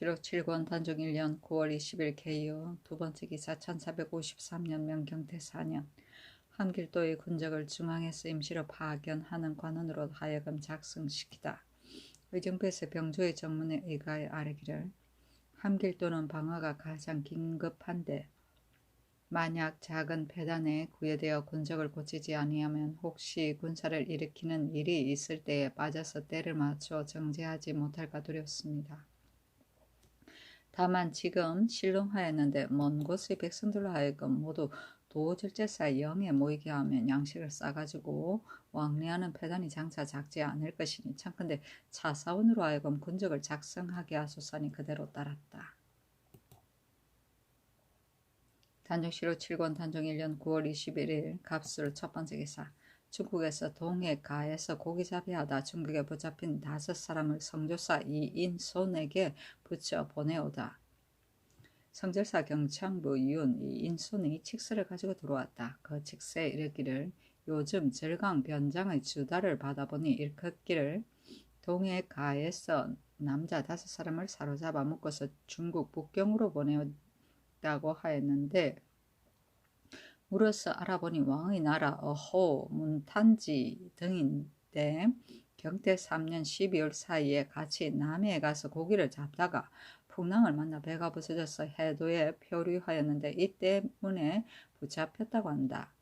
기록 7권 단종 1년 9월 20일 개요 두 번째 기사 1453년 명경태 4년 함길도의 군적을 중앙에서 임시로 파견하는 관원으로 하여금 작성시키다. 의정부에서 병조의 정문에 의가에 아뢰기를 함길도는 방어가 가장 긴급한데 만약 작은 배단에 구애되어 군적을 고치지 아니하면 혹시 군사를 일으키는 일이 있을 때에 빠져서 때를 맞춰 정제하지 못할까 두렵습니다. 다만 지금 실롱하였는데 먼 곳의 백성들로 하여금 모두 도절제사 영에 모이게 하면 양식을 싸가지고 왕래하는 패단이 장차 작지 않을 것이니 참컨대 차사원으로 하여금 군적을 작성하게 하소서니 그대로 따랐다. 단종실록 7권 단종 1년 9월 21일 갑술 첫 번째 기사 중국에서 동해가에서 고기잡이 하다 중국에 붙잡힌 5사람을 성조사 이인손에게 붙여 보내오다. 성절사 경창부 윤 이인손이 칙서를 가지고 들어왔다. 그 칙서에 이르기를 요즘 절강 변장의 주달을 받아보니 일컫기를 동해가에서 남자 5사람을 사로잡아 묶어서 중국 북경으로 보내었다고 하였는데 물어서 알아보니 왕의 나라 어호 문탄지 등인데 경태 3년 12월 사이에 같이 남해에 가서 고기를 잡다가 풍랑을 만나 배가 부서져서 해도에 표류하였는데 이 때문에 붙잡혔다고 한다.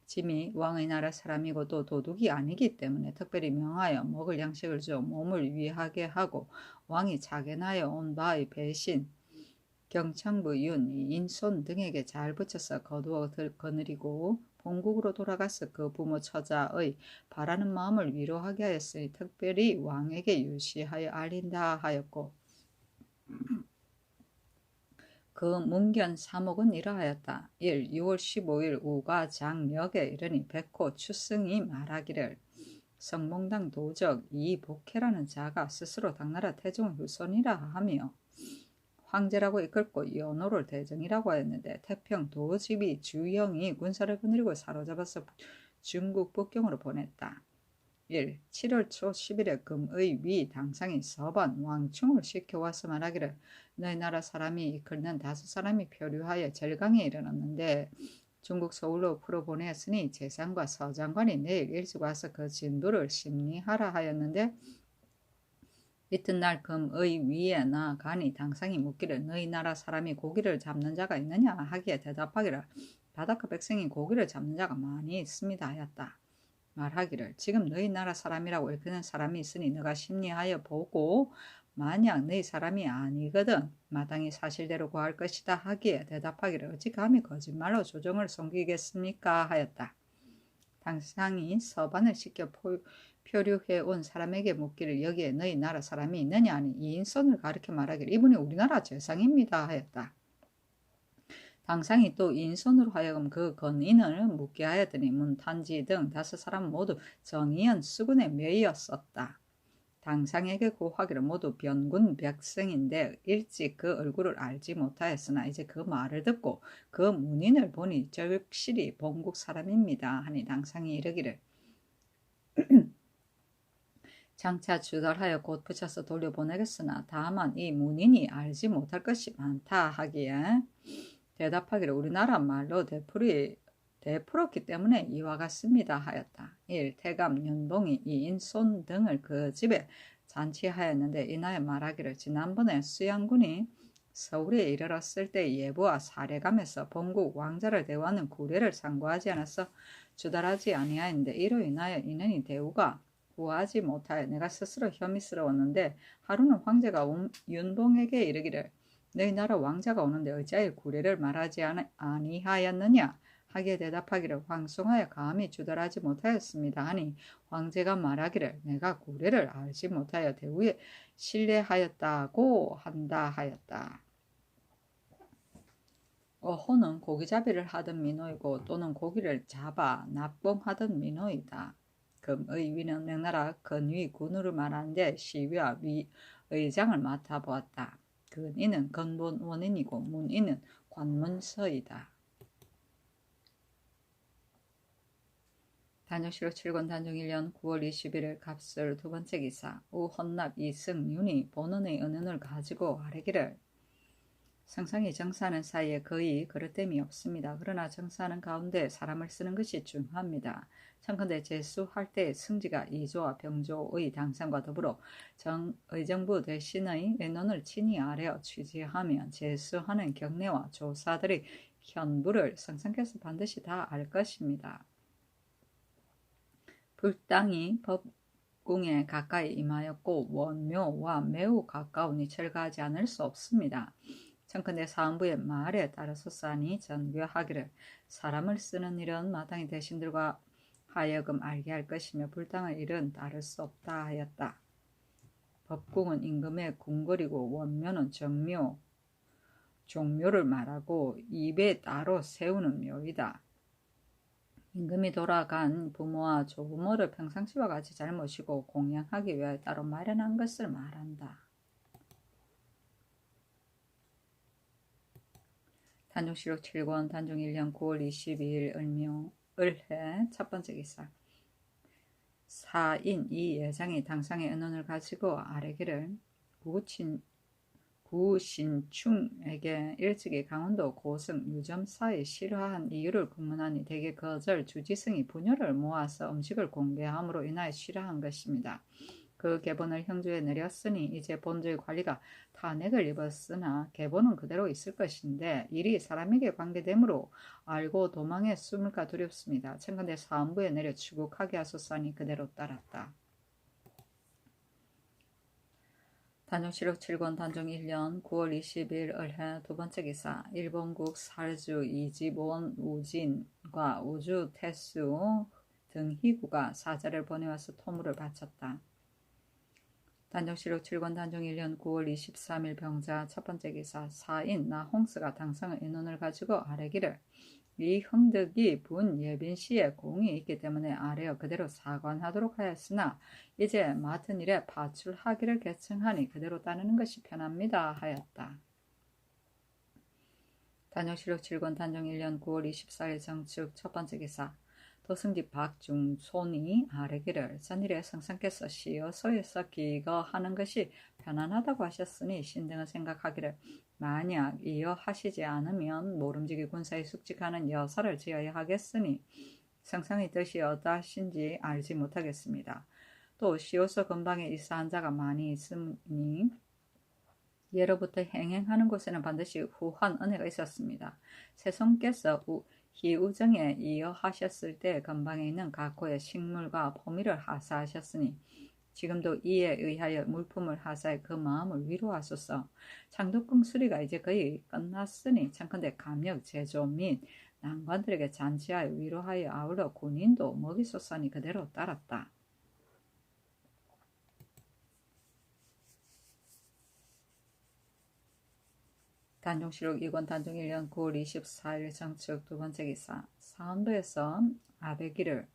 짐이 왕의 나라 사람이고 또 도둑이 아니기 때문에 특별히 명하여 먹을 양식을 주어 몸을 위하게 하고 왕이 자견하여 온 바의 배신 경창부 윤, 인손 등에게 잘 붙여서 거두어 거느리고 본국으로 돌아가서 그 부모 처자의 바라는 마음을 위로하게 하였으니 특별히 왕에게 유시하여 알린다 하였고 그 문견 사목은 이러하였다. 1. 6월 15일 우가장역에 이르니 백호 추승이 말하기를 성몽당 도적 이복해라는 자가 스스로 당나라 태종 후손이라 하며 황제라고 이끌고 연호를 대정이라고 하였는데 태평 도집이 주영이 군사를 거느리고 사로잡아서 중국 북경으로 보냈다. 1. 7월 초 10일에 금의 위 당상이 서번 왕충을 시켜와서 말하기를 너희 나라 사람이 이끌는 5사람이 표류하여 절강에 이르렀는데 중국 서울로 풀어보냈으니 재상과 서장관이 내일 일찍 와서 그 진도를 심리하라 하였는데 이튿날 금의 위에 나가니 당상이 묻기를 너희 나라 사람이 고기를 잡는 자가 있느냐 하기에 대답하기를 바닷가 백성이 고기를 잡는 자가 많이 있습니다 하였다. 말하기를 지금 너희 나라 사람이라고 일컫는 사람이 있으니 너가 심리하여 보고 만약 너희 사람이 아니거든 마땅히 사실대로 구할 것이다 하기에 대답하기를 어찌 감히 거짓말로 조정을 섬기겠습니까 하였다. 당상이 서반을 시켜 표류해 온 사람에게 묻기를 여기에 너희 나라 사람이 있느냐 하니 이인손을 가르쳐 말하기를 이분이 우리나라 재상입니다 하였다. 당상이 또 이인손으로 하여금 그 건인을 묻게 하였더니 문탄지 등 5사람 모두 정의연 수군에 매였었다. 당상에게 고하기를 모두 변군 백성인데 일찍 그 얼굴을 알지 못하였으나 이제 그 말을 듣고 그 문인을 보니 절실히 본국 사람입니다 하니 당상이 이르기를 장차 주달하여 곧 붙여서 돌려보내겠으나 다만 이 문인이 알지 못할 것이 많다 하기에 대답하기를 우리나라 말로 되풀었기 때문에 이와 같습니다 하였다. 1. 태감, 연봉이, 이인손 등을 그 집에 잔치하였는데 이나에 말하기를 지난번에 수양군이 서울에 이르렀을 때 예부와 사례감에서 본국 왕자를 대우하는 구례를 상고하지 않아서 주달하지 아니하였는데 이로 인하여 이는이 대우가 구하지 못하여 내가 스스로 혐의스러웠는데 하루는 황제가 윤봉에게 이르기를 너희 나라 왕자가 오는데 어찌하여 구례를 말하지 아니하였느냐 하기에 대답하기를 황송하여 감히 주달하지 못하였습니다 하니 황제가 말하기를 내가 구례를 알지 못하여 대우에 신뢰하였다고 한다 하였다. 어호는 고기잡이를 하던 민호이고 또는 고기를 잡아 납봉하던 민호이다. 금의 위는 명나라 건위 군우를 말하는데 시위와 위의장을 맡아보았다. 근이는 근본 원인이고 문인은 관문서이다. 단종실록 7권 단종 1년 9월 21일 갑술 두 번째 기사. 우헌납 이승윤이 본원의 은연을 가지고 아뢰기를 상상이 정사하는 사이에 거의 그릇됨이 없습니다. 그러나 정사하는 가운데 사람을 쓰는 것이 중요합니다. 청컨대 제수할 때 승지가 이조와 병조의 당상과 더불어 의정부 대신의 의논을 친히 아뢰어 취지하면 제수하는 경례와 조사들의 현부를 성상께서 반드시 다 알 것입니다. 불당이 법궁에 가까이 임하였고 원묘와 매우 가까우니 철거하지 않을 수 없습니다. 청컨대 사헌부의 말에 따라서사니 전교하기를 사람을 쓰는 일은 마땅히 대신들과 하여금 알게 할 것이며 불당할 일은 따를 수 없다 하였다. 법궁은 임금의 궁궐이고 원묘는 정묘, 종묘를 말하고 입에 따로 세우는 묘이다. 임금이 돌아간 부모와 조부모를 평상시와 같이 잘 모시고 공양하기 위하여 따로 마련한 것을 말한다. 단종실록 7권 단종 1년 9월 22일 을해 첫 번째 기사. 사인 이 예장이 당상의 은원을 가지고 아뢰기를 구신충에게 일찍이 강원도 고승 유점사에 실화한 이유를 국문하니 대개 그절 주지승이 부녀를 모아서 음식을 공개함으로 인하여 실화한 것입니다. 그 계본을 형주에 내렸으니 이제 본주의 관리가 탄핵을 입었으나 계본은 그대로 있을 것인데 일이 사람에게 관계되므로 알고 도망에 숨을까 두렵습니다. 청컨대 사헌부에 내려 추국하게 하소서하니 그대로 따랐다. 단종실록 7권 단종 1년 9월 20일 을해 두 번째 기사. 일본국 살주 이집원 우진과 우주 태수 등희구가 사자를 보내와서 토물을 바쳤다. 단종실록 7권 단종 1년 9월 23일 병자 첫 번째 기사. 사인 나홍스가 당상의 인원을 가지고 아뢰기를 이 흥덕이 분 예빈씨의 공이 있기 때문에 아뢰어 그대로 사관하도록 하였으나 이제 맡은 일에 파출하기를 계청하니 그대로 따르는 것이 편합니다 하였다. 단종실록 7권 단종 1년 9월 24일 정축 첫 번째 기사. 도승지 박중손이 아뢰기를 전일에 성상께서 시어소에서 기거하는 것이 편안하다고 하셨으니 신등은 생각하기를 만약 이어 하시지 않으면 모름지기 군사에 숙직하는 여사를 지어야 하겠으니 성상의 뜻이 어떠하신지 알지 못하겠습니다. 또 시어소 근방에 이사한 자가 많이 있으니 예로부터 행행하는 곳에는 반드시 후한 은혜가 있었습니다. 세손께서 희우정에 이어하셨을 때 근방에 있는 각호의 식물과 포미를 하사하셨으니 지금도 이에 의하여 물품을 하사해 그 마음을 위로하소서. 창덕궁 수리가 이제 거의 끝났으니 청컨대 감역 제조 및 난관들에게 잔치하여 위로하여 아울러 군인도 먹이소서니 그대로 따랐다. 단종실록 2권 단종 1년 9월 24일 정축 두 번째 기사. 사헌부에서 아뢰기를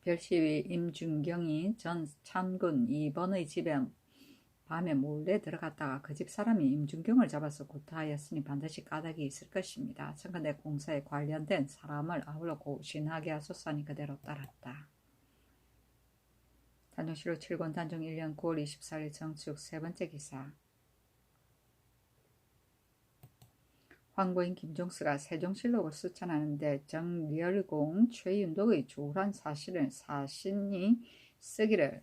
별시위 임준경이 전 참군 2번의 집에 밤에 몰래 들어갔다가 그 집 사람이 임준경을 잡아서 구타하였으니 반드시 까닭이 있을 것입니다. 청컨대 공사에 관련된 사람을 아울러 고신하게 하소서니 그대로 따랐다. 단종실록 7권 단종 1년 9월 24일 정축 세 번째 기사. 황보인 김종수가 세종실록을 수찬하는데 정리열공 최윤덕의 조란 사실은 사신이 쓰기를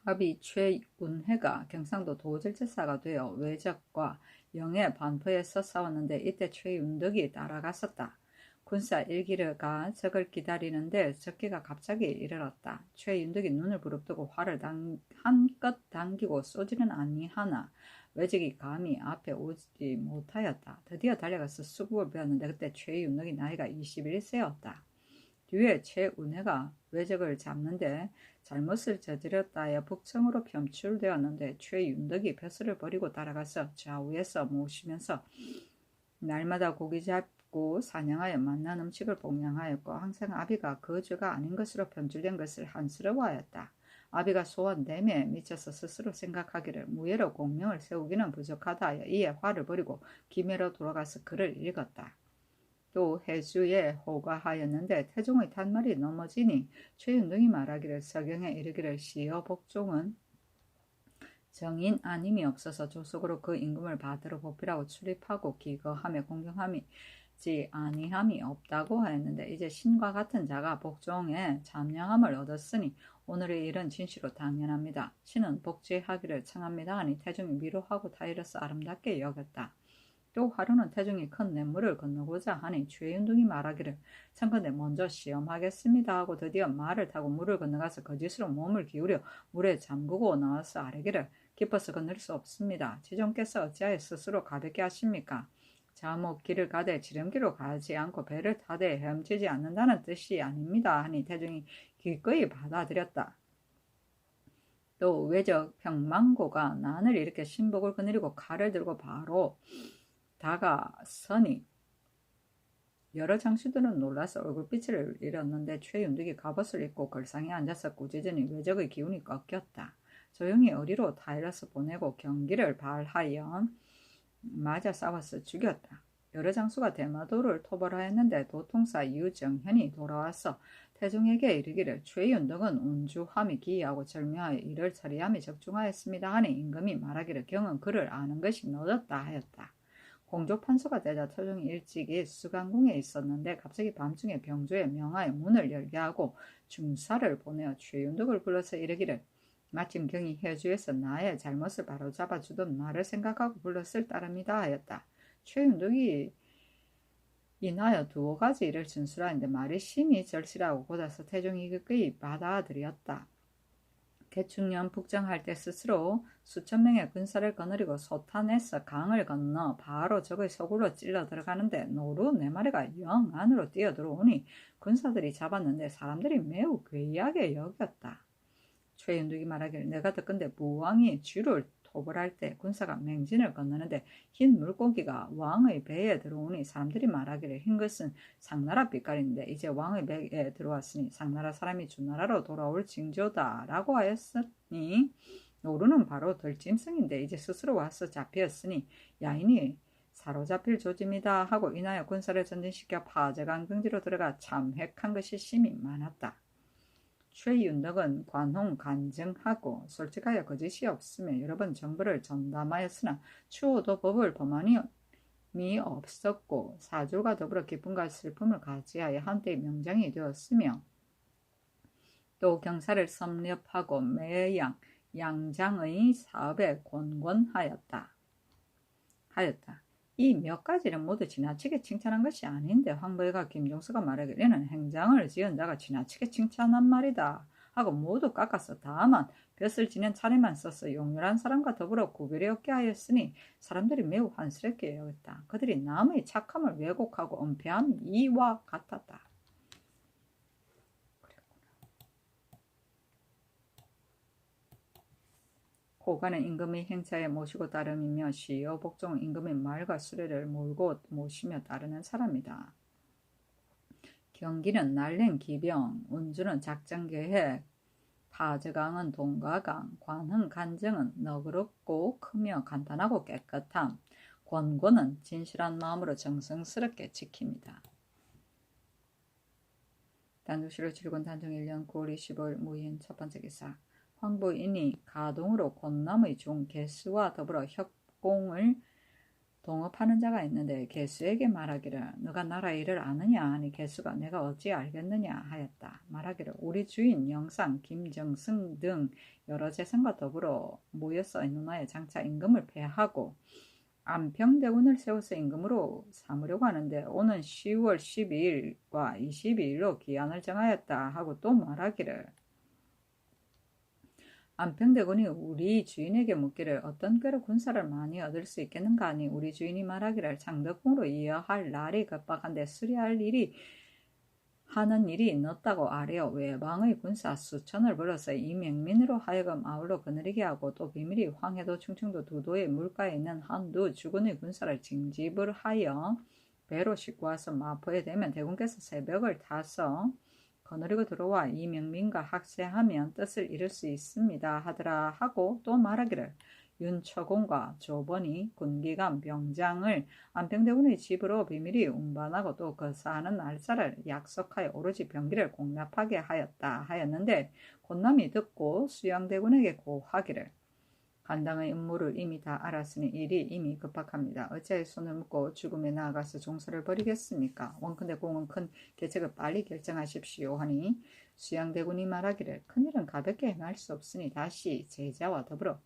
아비 최운회가 경상도 도절제사가 되어 외적과 영해 반포에서 싸웠는데 이때 최윤덕이 따라갔었다. 군사 일기르가 적을 기다리는데 적기가 갑자기 이르렀다. 최윤덕이 눈을 부릅뜨고 활을 한껏 당기고 쏘지는 아니하나 외적이 감히 앞에 오지 못하였다. 드디어 달려가서 수국을 베었는데 그때 최윤덕이 나이가 21세였다. 뒤에 최운회가 외적을 잡는데 잘못을 저질렀다 하여 북청으로 편출되었는데 최윤덕이 벼슬을 버리고 따라가서 좌우에서 모시면서 날마다 고기 잡고 사냥하여 맛난 음식을 봉양하였고 항상 아비가 그 죄가 아닌 것으로 편출된 것을 한스러워하였다. 아비가 소원됨에 미쳐서 스스로 생각하기를 무예로 공명을 세우기는 부족하다 하여 이에 화를 버리고 김해로 돌아가서 글을 읽었다. 또 해주에 호가하였는데 태종의 탄말이 넘어지니 최윤등이 말하기를 서경에 이르기를 시여 복종은 정인 아님이 없어서 조속으로 그 임금을 받으러 보필하고 출입하고 기거함에 공경함이지 아니함이 없다고 하였는데 이제 신과 같은 자가 복종에 잠량함을 얻었으니 오늘의 일은 진시로 당연합니다. 신은 복지하기를 청합니다 하니 태종이 위로하고 타이러스 아름답게 여겼다. 또 하루는 태종이 큰 냇물을 건너고자 하니 최윤등이 말하기를 청컨대 먼저 시험하겠습니다 하고 드디어 말을 타고 물을 건너가서 거짓으로 몸을 기울여 물에 잠그고 나와서 아뢰기를 깊어서 건널 수 없습니다. 지존께서 어찌하여 스스로 가볍게 하십니까? 자목 길을 가되 지름길로 가지 않고 배를 타되 헤엄치지 않는다는 뜻이 아닙니다 하니 태종이 기꺼이 받아들였다. 또 외적 평망고가 난을 일으켜 신복을 거느리고 칼을 들고 바로 다가서니 여러 장수들은 놀라서 얼굴빛을 잃었는데 최윤득이 갑옷을 입고 걸상에 앉아서 꾸짖으니 외적의 기운이 꺾였다. 조용히 어리로 타이러스 보내고 경기를 발하여 맞아 싸워서 죽였다. 여러 장수가 대마도를 토벌하였는데 도통사 유정현이 돌아와서 태종에게 이르기를 최윤덕은 온주함이 기이하고 절묘하여 이를 처리함이 적중하였습니다 하니 임금이 말하기를 경은 그를 아는 것이 늦었다 하였다. 공조판서가 되자 태종이 일찍이 수강궁에 있었는데 갑자기 밤중에 병조에 명하여 문을 열게 하고 중사를 보내어 최윤덕을 불러서 이르기를 마침 경이 해주에서 나의 잘못을 바로잡아 주던 나를 생각하고 불렀을 따름이다 하였다. 최윤덕이 인하여 두어 가지 일을 진술하는데 말이 심히 절실하고 곧아서 태종이 그의 받아들였다. 개축년 북정할 때 스스로 수천 명의 군사를 거느리고 소탄에서 강을 건너 바로 적의 소굴로 찔러 들어가는데 노루 네 마리가 영 안으로 뛰어들어오니 군사들이 잡았는데 사람들이 매우 괴이하게 여겼다. 최윤득이 말하기를 내가 듣건대 무왕이 쥐를 토벌할 때 군사가 맹진을 건너는데 흰 물고기가 왕의 배에 들어오니 사람들이 말하기를 흰 것은 상나라 빛깔인데 이제 왕의 배에 들어왔으니 상나라 사람이 주나라로 돌아올 징조다 라고 하였으니 노루는 바로 덜짐승인데 이제 스스로 와서 잡혔으니 야인이 사로잡힐 조짐이다 하고 인하여 군사를 전진시켜 파제강 경지로 들어가 참획한 것이 심히 많았다. 최윤덕은 관홍 간증하고 솔직하여 거짓이 없으며 여러 번 정보를 전담하였으나 추호도 법을 범함이 없었고 사줄과 더불어 기쁨과 슬픔을 가지하여 한때의 명장이 되었으며 또 경사를 섭렵하고 매양 양장의 사업에 곤곤하였다. 이 몇 가지는 모두 지나치게 칭찬한 것이 아닌데 황보혜가 김종서가 말하기를 이는 행장을 지은 자가 지나치게 칭찬한 말이다 하고 모두 깎아서 다만 벼슬 지낸 차례만 써서 용렬한 사람과 더불어 구별이 없게 하였으니 사람들이 매우 환스럽게 여겼다. 그들이 남의 착함을 왜곡하고 은폐함이 이와 같았다. 호가는 임금의 행차에 모시고 따름이며 시여 복종은 임금의 말과 수레를 몰고 모시며 따르는 사람이다. 경기는 날랜 기병, 운주는 작전계획, 파제강은 동가강, 관흥 간증은 너그럽고 크며 간단하고 깨끗함, 권고는 진실한 마음으로 정성스럽게 지킵니다. 단독시로 7권 단종 1년 9월 25일 무인 첫 번째 기사. 황보인이 가동으로 곤남의 종 개수와 더불어 협공을 동업하는 자가 있는데 개수에게 말하기를 너가 나라 일을 아느냐 하니 개수가 내가 어찌 알겠느냐 하였다. 말하기를 우리 주인 영상 김정승 등 여러 재상과 더불어 모여서 인노나에 장차 임금을 배하고 안평대군을 세워서 임금으로 삼으려고 하는데 오는 10월 12일과 22일로 기한을 정하였다 하고 또 말하기를 안평대군이 우리 주인에게 묻기를 어떤 꾀로 군사를 많이 얻을 수 있겠는가 하니 우리 주인이 말하기를 장덕궁으로 이어할 날이 급박한데 수리할 일이 하는 일이 늦다고 아뢰어 외방의 군사 수천을 불러서 이 명민으로 하여금 아울러 거느리게 하고 또 비밀이 황해도 충청도 두 도의 물가에 있는 한두 주군의 군사를 징집을 하여 배로 싣고 와서 마포에 되면 대군께서 새벽을 타서 거느리고 들어와 이 명민과 학세하면 뜻을 이룰 수 있습니다 하더라 하고 또 말하기를 윤처공과 조번이 군기관 병장을 안평대군의 집으로 비밀히 운반하고 또 거사하는 날짜를 약속하여 오로지 병기를 공납하게 하였다 하였는데 권남이 듣고 수양대군에게 고하기를 간당의 음모를 이미 다 알았으니 일이 이미 급박합니다. 어찌하여 손을 묶고 죽음에 나아가서 종사를 벌이겠습니까? 원컨대 공은 큰 계책을 빨리 결정하십시오 하니 수양대군이 말하기를 큰일은 가볍게 행할 수 없으니 다시 제자와 더불어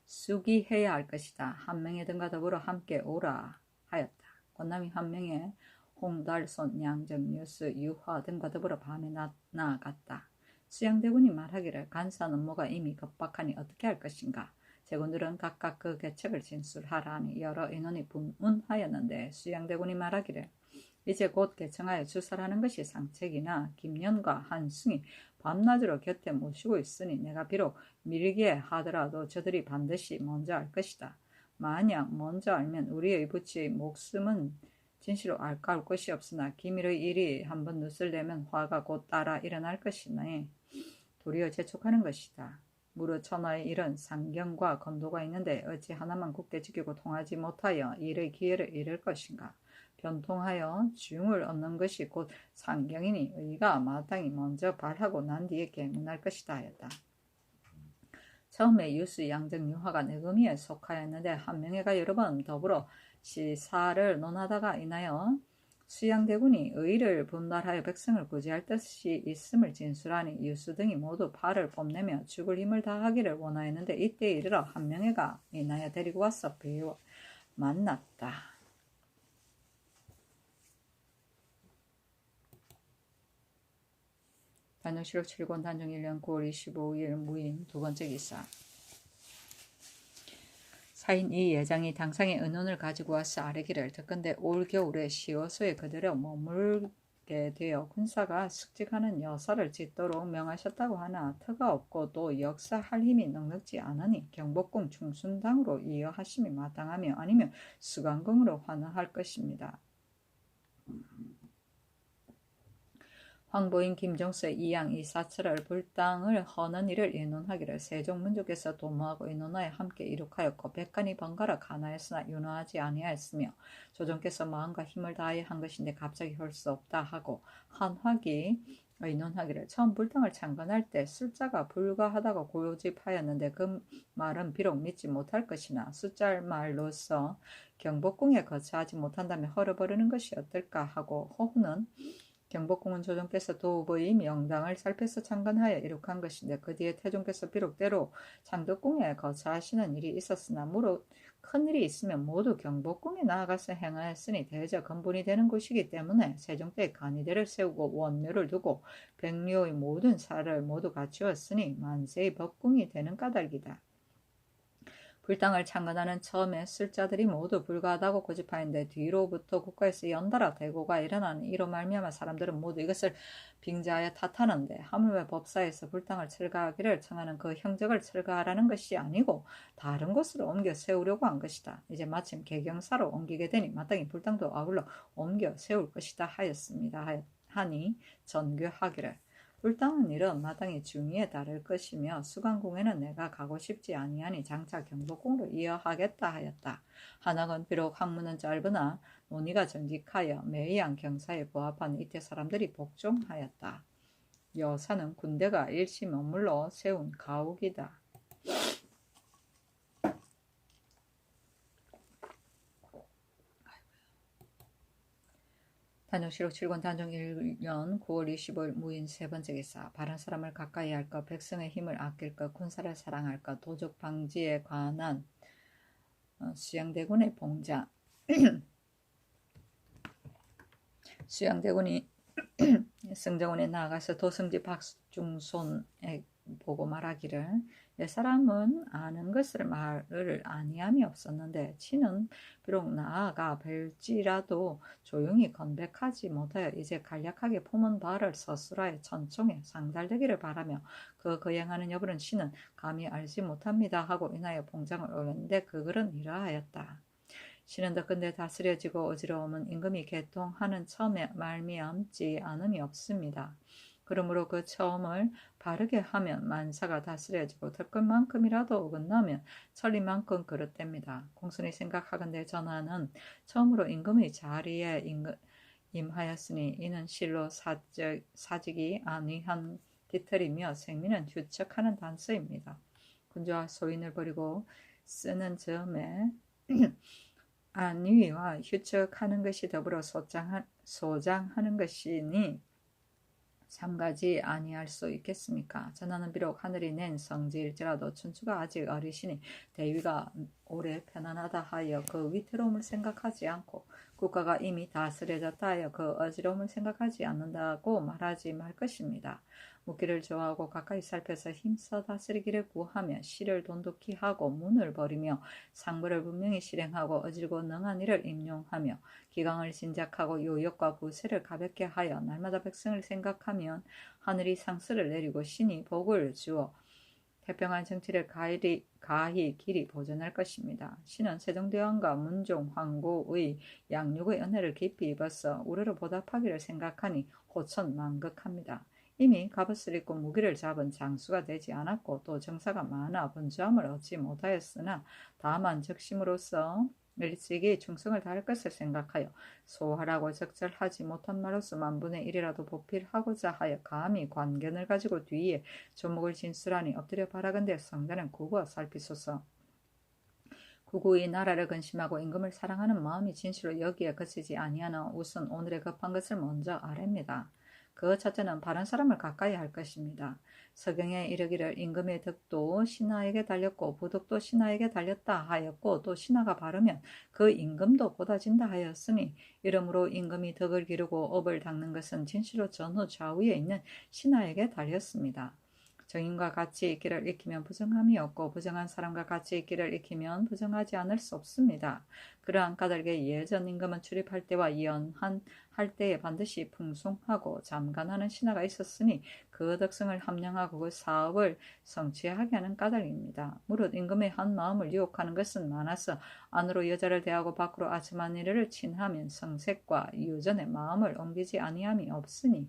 수기해야 할 것이다. 한명의 등과 더불어 함께 오라 하였다. 권남이 한명의 홍달손, 양정, 뉴스, 유화 등과 더불어 밤에 나아갔다. 수양대군이 말하기를 간사한 업무가 이미 급박하니 어떻게 할 것인가. 제군들은 각각 그 계책을 진술하라니 여러 인원이 분문하였는데 수양대군이 말하기를 이제 곧 개청하여 주설하는 것이 상책이나 김연과 한승이 밤낮으로 곁에 모시고 있으니 내가 비록 밀게 하더라도 저들이 반드시 먼저 알 것이다. 만약 먼저 알면 우리의 부치의 목숨은 진실로 알까울 것이 없으나 기밀의 일이 한번 둣을 내면 화가 곧 따라 일어날 것이니 도리어 재촉하는 것이다. 무릇 천하의 일은 상경과 건도가 있는데 어찌 하나만 굳게 지키고 통하지 못하여 일의 기회를 잃을 것인가. 변통하여 중을 얻는 것이 곧 상경이니 의가 마땅히 먼저 발하고 난 뒤에 계문할 것이다 하였다. 처음에 유수, 양정, 유화가 내금위에 속하였는데 한명회가 여러 번 더불어 시사를 논하다가 인하여 수양대군이 의를 분발하여 백성을 구제할 뜻이 있음을 진술하니 유수 등이 모두 발을 뽐내며 죽을 힘을 다하기를 원하였는데 이때에 이르러 한명회가 인하여 데리고 와서 배워 만났다. 단정실록 7권 단정 1년 9월 25일 무인 두 번째 기사. 사인 이 예장이 당상의 은혼을 가지고 와서 아뢰기를 듣건대 올 겨울에 시어소에 그대로 머물게 되어 군사가 숙직하는 여사를 짓도록 명하셨다고 하나 터가 없고 또 역사할 힘이 넉넉지 않으니 경복궁 중순당으로 이어하심이 마땅하며 아니면 수강궁으로 환원할 것입니다. 황보인 김종서의 이양 이사철을 불당을 허는 일을 의논하기를 세종문족에서 도모하고 의논하여 함께 이룩하였고 백간이 번갈아 가나였으나 윤호하지 아니하였으며 조정께서 마음과 힘을 다하여 한 것인데 갑자기 할 수 없다 하고 한화기 의논하기를 처음 불당을 창건할 때 숫자가 불가하다고 고집하였는데 그 말은 비록 믿지 못할 것이나 숫자의 말로서 경복궁에 거처하지 못한다면 헐어버리는 것이 어떨까 하고 허후는 경복궁은 조정께서 도읍의 명당을 살펴서 창건하여 이룩한 것인데 그 뒤에 태종께서 비록 때로 창덕궁에 거처하시는 일이 있었으나 무릇 큰일이 있으면 모두 경복궁에 나아가서 행하였으니 대저 근본이 되는 곳이기 때문에 세종 때 간이대를 세우고 원묘를 두고 백묘의 모든 사를 모두 갖추었으니 만세의 법궁이 되는 까닭이다. 불당을 창건하는 처음에 쓸자들이 모두 불가하다고 고집하였는데 뒤로부터 국가에서 연달아 대고가 일어나는 이로 말미암아 사람들은 모두 이것을 빙자하여 탓하는데 하물며 법사에서 불당을 철거하기를 청하는 그 형적을 철거하라는 것이 아니고 다른 곳으로 옮겨 세우려고 한 것이다. 이제 마침 개경사로 옮기게 되니 마땅히 불당도 아울러 옮겨 세울 것이다 하였습니다. 하니 전교하기를 불당한 일은 마땅히 중의에 따를 것이며 수강궁에는 내가 가고 싶지 아니하니 장차 경복궁으로 이어하겠다 하였다. 한학은 비록 학문은 짧으나 논의가 정직하여 매의한 경사에 부합한 이태 사람들이 복종하였다. 여사는 군대가 일시 머물러 세운 가옥이다. 단정실록 7권 단정 1년 9월 25일 무인 세 번째 기사. 바른 사람을 가까이 할 것, 백성의 힘을 아낄 것, 군사를 사랑할 것, 도적 방지에 관한 수양대군의 봉자. 수양대군이 승정원에 나아가서 도승지 박중손에 보고 말하기를 옛사람은 아는 것을 말을 아니함이 없었는데 치는 비록 나아가 뵐지라도 조용히 건백하지 못하여 이제 간략하게 품은 바를 서술하여 천총에 상달되기를 바라며 그 거행하는 여부는 신은 감히 알지 못합니다 하고 인하여 봉장을 올렸는데 그 글은 이러하였다. 신은 더근데 다스려지고 어지러움은 임금이 개통하는 처음에 말미암지 않음이 없습니다. 그러므로 그 처음을 바르게 하면 만사가 다스려지고 덮끝만큼이라도 어긋나면 천리만큼 그릇됩니다. 공손히 생각하건대 전하는 처음으로 임금의 자리에 임하였으니 이는 실로 사직이 아니한 깃털이며 생민은 휴척하는 단서입니다. 군주와 소인을 버리고 쓰는 점에 안위와 휴척하는 것이 더불어 소장하는 것이니 삼가지 아니할 수 있겠습니까? 전하는 비록 하늘이 낸 성지일지라도 춘추가 아직 어리시니 대위가 오래 편안하다 하여 그 위태로움을 생각하지 않고 국가가 이미 다스려졌다 하여 그 어지러움을 생각하지 않는다고 말하지 말 것입니다. 묻기를 좋아하고 가까이 살펴서 힘써 다스리기를 구하며 시를 돈독히 하고 문을 버리며 상부를 분명히 실행하고 어질고 능한 일을 임용하며 기강을 진작하고 요역과 부세를 가볍게 하여 날마다 백성을 생각하면 하늘이 상수를 내리고 신이 복을 주어 태평한 정치를 가히 길이 보존할 것입니다. 신은 세종대왕과 문종 황고의 양육의 은혜를 깊이 입어서 우러러 보답하기를 생각하니 호천만극합니다. 이미 갑옷을 입고 무기를 잡은 장수가 되지 않았고 또 정사가 많아 분주함을 얻지 못하였으나 다만 적심으로써 일찍이 충성을 다할 것을 생각하여 소화라고 적절하지 못한 말로서 만분의 1이라도 보필하고자 하여 감히 관견을 가지고 뒤에 조목을 진술하니 엎드려 바라건대 성단은 구구와 살피소서. 구구의 나라를 근심하고 임금을 사랑하는 마음이 진실로 여기에 그치지 아니하나 우선 오늘의 급한 것을 먼저 아랩니다. 그 첫째는 바른 사람을 가까이 할 것입니다. 서경에 이르기를 임금의 덕도 신하에게 달렸고 부덕도 신하에게 달렸다 하였고 또 신하가 바르면 그 임금도 보다진다 하였으니 이러므로 임금이 덕을 기르고 업을 닦는 것은 진실로 전후 좌우에 있는 신하에게 달렸습니다. 정인과 같이 있기를 익히면 부정함이 없고 부정한 사람과 같이 있기를 익히면 부정하지 않을 수 없습니다. 그러한 까닭에 예전 임금은 출입할 때와 연한할 때에 반드시 풍성하고 잠간하는 신하가 있었으니 그 덕성을 함량하고 그 사업을 성취하게 하는 까닭입니다. 무릇 임금의 한 마음을 유혹하는 것은 많아서 안으로 여자를 대하고 밖으로 아첨한 이를 친하면 성색과 유전의 마음을 옮기지 아니함이 없으니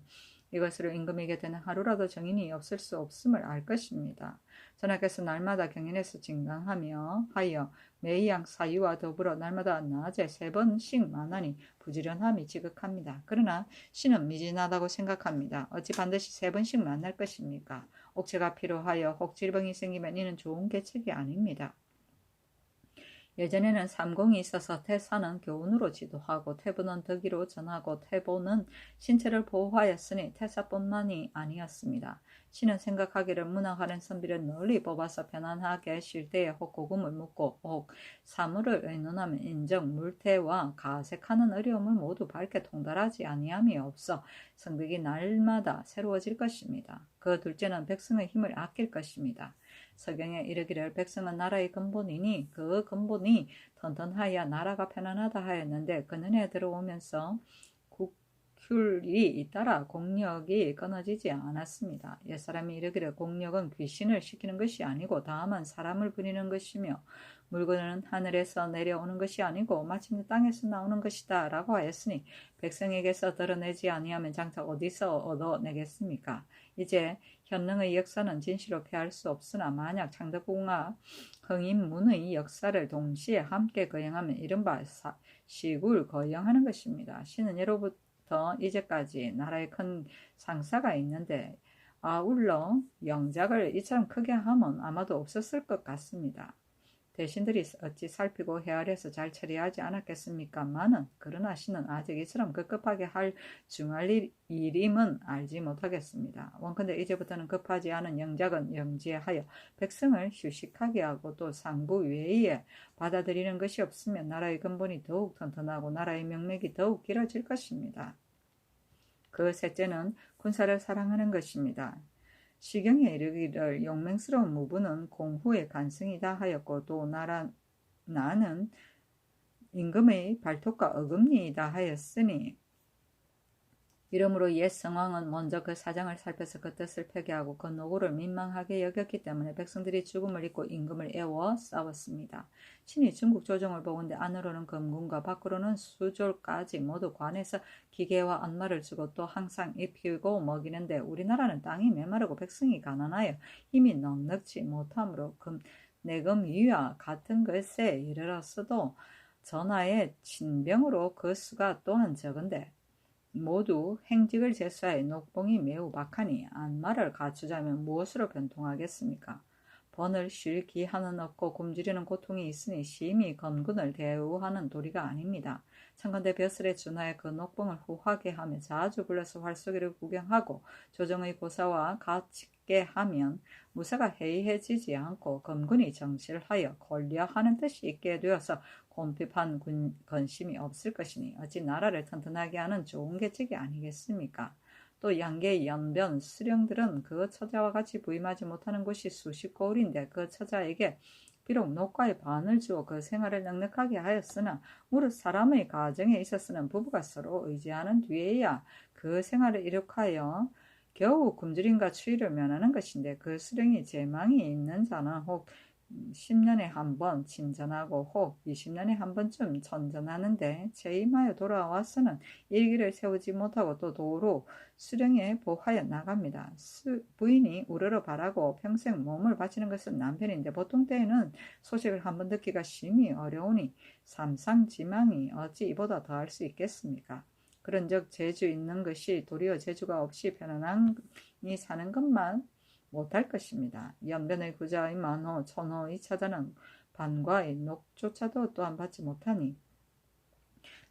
이것으로 임금에게 되는 하루라도 정인이 없을 수 없음을 알 것입니다. 전하께서 날마다 경연에서 진강하며 하여 매양 사유와 더불어 날마다 낮에 3번씩 만하니 부지런함이 지극합니다. 그러나 신은 미진하다고 생각합니다. 어찌 반드시 3번씩 만날 것입니까? 옥체가 필요하여 혹 질병이 생기면 이는 좋은 계책이 아닙니다. 예전에는 삼공이 있어서 태사는 교훈으로 지도하고 태부는 덕이로 전하고 태보는 신체를 보호하였으니 태사뿐만이 아니었습니다. 신은 생각하기를 문학하는 선비를 널리 뽑아서 편안하게 쉴 때에 혹 고금을 묻고 혹 사물을 의논하면 인정, 물태와 가색하는 어려움을 모두 밝게 통달하지 아니함이 없어 성벽이 날마다 새로워질 것입니다. 그 둘째는 백성의 힘을 아낄 것입니다. 서경에 이르기를 백성은 나라의 근본이니 그 근본이 튼튼하여 나라가 편안하다 하였는데 근현에 들어오면서 국휼이 잇따라 공력이 끊어지지 않았습니다. 옛사람이 이르기를 공력은 귀신을 시키는 것이 아니고 다만 사람을 부리는 것이며 물건은 하늘에서 내려오는 것이 아니고 마침내 땅에서 나오는 것이다 라고 하였으니 백성에게서 드러내지 아니하면 장차 어디서 얻어내겠습니까? 이제 현능의 역사는 진실로 피할 수 없으나 만약 창덕궁과 흥인문의 역사를 동시에 함께 거행하면 이른바 시굴 거행하는 것입니다. 신은 예로부터 이제까지 나라에 큰 상사가 있는데 아울러 영작을 이처럼 크게 하면 아마도 없었을 것 같습니다. 대신들이 어찌 살피고 헤아려서 잘 처리하지 않았겠습니까마는 그러나 신은 아직 이처럼 급급하게 할 중할 일임은 알지 못하겠습니다. 원컨대 이제부터는 급하지 않은 영작은 영지하여 백성을 휴식하게 하고 또 상부 외에 받아들이는 것이 없으면 나라의 근본이 더욱 튼튼하고 나라의 명맥이 더욱 길어질 것입니다. 그 셋째는 군사를 사랑하는 것입니다. 시경에 이르기를 용맹스러운 무부는 공후의 간승이다 하였고 또 나는 임금의 발톱과 어금니이다 하였으니 이러므로 옛 성왕은 먼저 그 사정을 살펴서 그 뜻을 폐기하고 그 노고를 민망하게 여겼기 때문에 백성들이 죽음을 잊고 임금을 애워 싸웠습니다. 신이 중국 조정을 보건대 안으로는 금군과 밖으로는 수졸까지 모두 관해서 기계와 안마를 주고 또 항상 입히고 먹이는데 우리나라는 땅이 메마르고 백성이 가난하여 힘이 넉넉지 못하므로 내금 위와 같은 것에 이르렀어도 전하의 친병으로 그 수가 또한 적은데 모두 행직을 제수하여 녹봉이 매우 박하니 안마를 갖추자면 무엇으로 변통하겠습니까? 번을 쉴 기한은 없고 굶주리는 고통이 있으니 심히 건군을 대우하는 도리가 아닙니다. 청건대 벼슬에 준하여 그 녹봉을 후하게 하며 자주 불러서 활쏘기를 구경하고 조정의 고사와 같게 하면 무사가 해이해지지 않고 검군이 정실하여 권려하는 뜻이 있게 되어서 곰핍한 건심이 없을 것이니 어찌 나라를 튼튼하게 하는 좋은 계책이 아니겠습니까? 또 양계 연변 수령들은 그 처자와 같이 부임하지 못하는 곳이 수십 고을인데 그 처자에게 비록 녹과의 반을 주어 그 생활을 넉넉하게 하였으나 무릇 사람의 가정에 있어서는 부부가 서로 의지하는 뒤에야 그 생활을 이룩하여 겨우 굶주림과 추위를 면하는 것인데 그 수령이 재망이 있는 자는 혹 10년에 한 번 친전하고 혹 20년에 한 번쯤 천전하는데 재임하여 돌아와서는 일기를 세우지 못하고 또 도로 수령에 보하여 나갑니다. 부인이 우러러 바라고 평생 몸을 바치는 것은 남편인데 보통 때에는 소식을 한 번 듣기가 심히 어려우니 삼상지망이 어찌 이보다 더할 수 있겠습니까? 그런즉 재주 있는 것이 도리어 재주가 없이 편안히 사는 것만 못할 것입니다. 연변의 구자의 만호, 천호의 차자는 반과의 녹조차도 또한 받지 못하니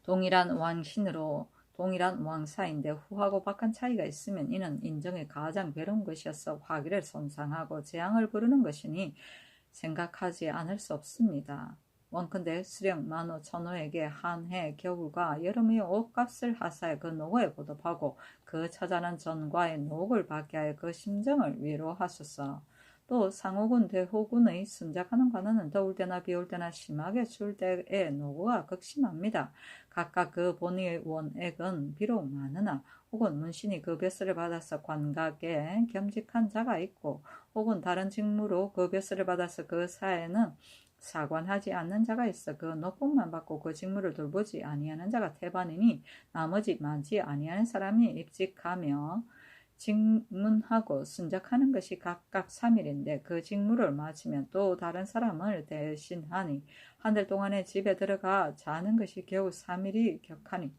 동일한 왕신으로 동일한 왕사인데 후하고 박한 차이가 있으면 이는 인정에 가장 괴로운 것이어서 화기를 손상하고 재앙을 부르는 것이니 생각하지 않을 수 없습니다. 원컨대 수령 만호 천호에게 한 해 겨울과 여름의 옷값을 하사해 그 노고에 보답하고 그 처자는 전과의 녹을 받게 하여 그 심정을 위로하소서. 또 상호군 대호군의 순작하는 관원은 더울 때나 비올 때나 심하게 추울 때의 노고가 극심합니다. 각각 그 본의 원액은 비록 많으나 혹은 문신이 그 벼슬을 받아서 관각에 겸직한 자가 있고 혹은 다른 직무로 그 벼슬을 받아서 그 사에는 사관하지 않는 자가 있어 그 녹봉만 받고 그 직무를 돌보지 아니하는 자가 태반이니 나머지 많지 아니하는 사람이 입직하며 직문하고 순작하는 것이 각각 3일인데 그 직무를 마치면 또 다른 사람을 대신하니 한 달 동안에 집에 들어가 자는 것이 겨우 3일이 격하니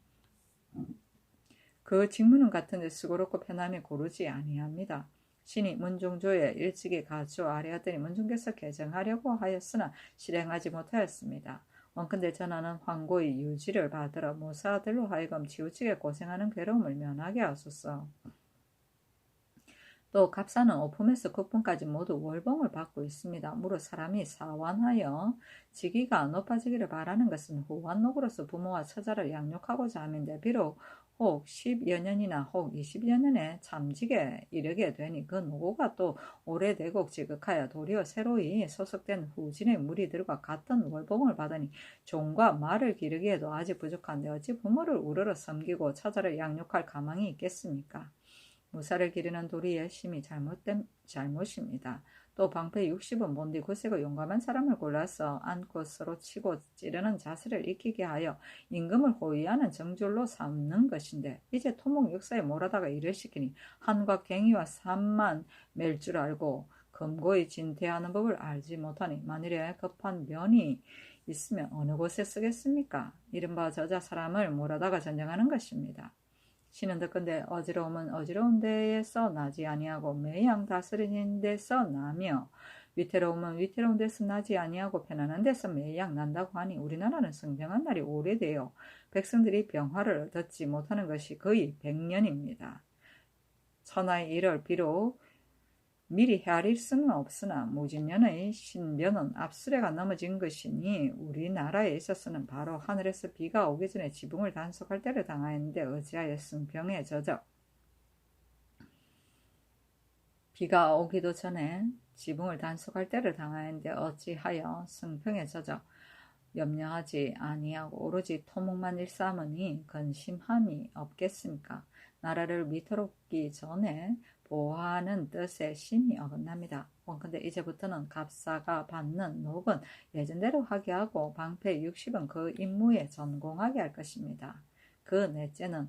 그 직무는 같은데 수고롭고 편함이 고르지 아니합니다. 신이 문중조에 일찍이 가져 아뢰었더니 문중께서 개정하려고 하였으나 실행하지 못하였습니다. 원컨대 전하는 황고의 유지를 받으러 무사들로 하여금 지우치게 고생하는 괴로움을 면하게 하소서. 또 갑사는 오품에서 국분까지 모두 월봉을 받고 있습니다. 무릇 사람이 사완하여 직위가 높아지기를 바라는 것은 후완록으로서 부모와 처자를 양육하고자 함인데 비록 혹 10여 년이나 혹 20여 년에 잠직에 이르게 되니 그 노고가 또 오래되고 지극하여 도리어 새로이 소속된 후진의 무리들과 같은 월봉을 받으니 종과 말을 기르기에도 아직 부족한데 어찌 부모를 우러러 섬기고 처자를 양육할 가망이 있겠습니까? 무사를 기르는 도리의 심히 잘못입니다. 또 방패 60은 몬디 굳세고 용감한 사람을 골라서 안고 서로 치고 찌르는 자세를 익히게 하여 임금을 호위하는 정졸로 삼는 것인데 이제 토목 역사에 몰아다가 일을 시키니 한과 갱이와 산만 맬 줄 알고 금고에 진퇴하는 법을 알지 못하니 만일에 급한 면이 있으면 어느 곳에 쓰겠습니까? 이른바 저자 사람을 몰아다가 전쟁하는 것입니다. 신은 듣건대 어지러움은 어지러운 데에서 나지 아니하고 매양 다스리는 데서 나며 위태로움은 위태로운 데서 나지 아니하고 편안한 데서 매양 난다고 하니 우리나라는 성병한 날이 오래되어 백성들이 병화를 얻지 못하는 것이 거의 100년입니다. 천하의 일을 비록 미리 헤아릴 수는 없으나 무진년의 신변은 앞수레가 넘어진 것이니 우리나라에 있어서는 바로 하늘에서 비가 오기 전에 지붕을 단속할 때를 당하였는데 어찌하여 승병에 젖어 비가 오기도 전에 지붕을 단속할 때를 당하였는데 어찌하여 승병에 젖어 염려하지 아니하고 오로지 토목만 일삼으니 근심함이 없겠습니까? 나라를 위태롭기 전에 보호하는 뜻의 심이 어긋납니다. 원컨대 이제부터는 갑사가 받는 녹은 예전대로 하게 하고 방패 60은 그 임무에 전공하게 할 것입니다. 그 넷째는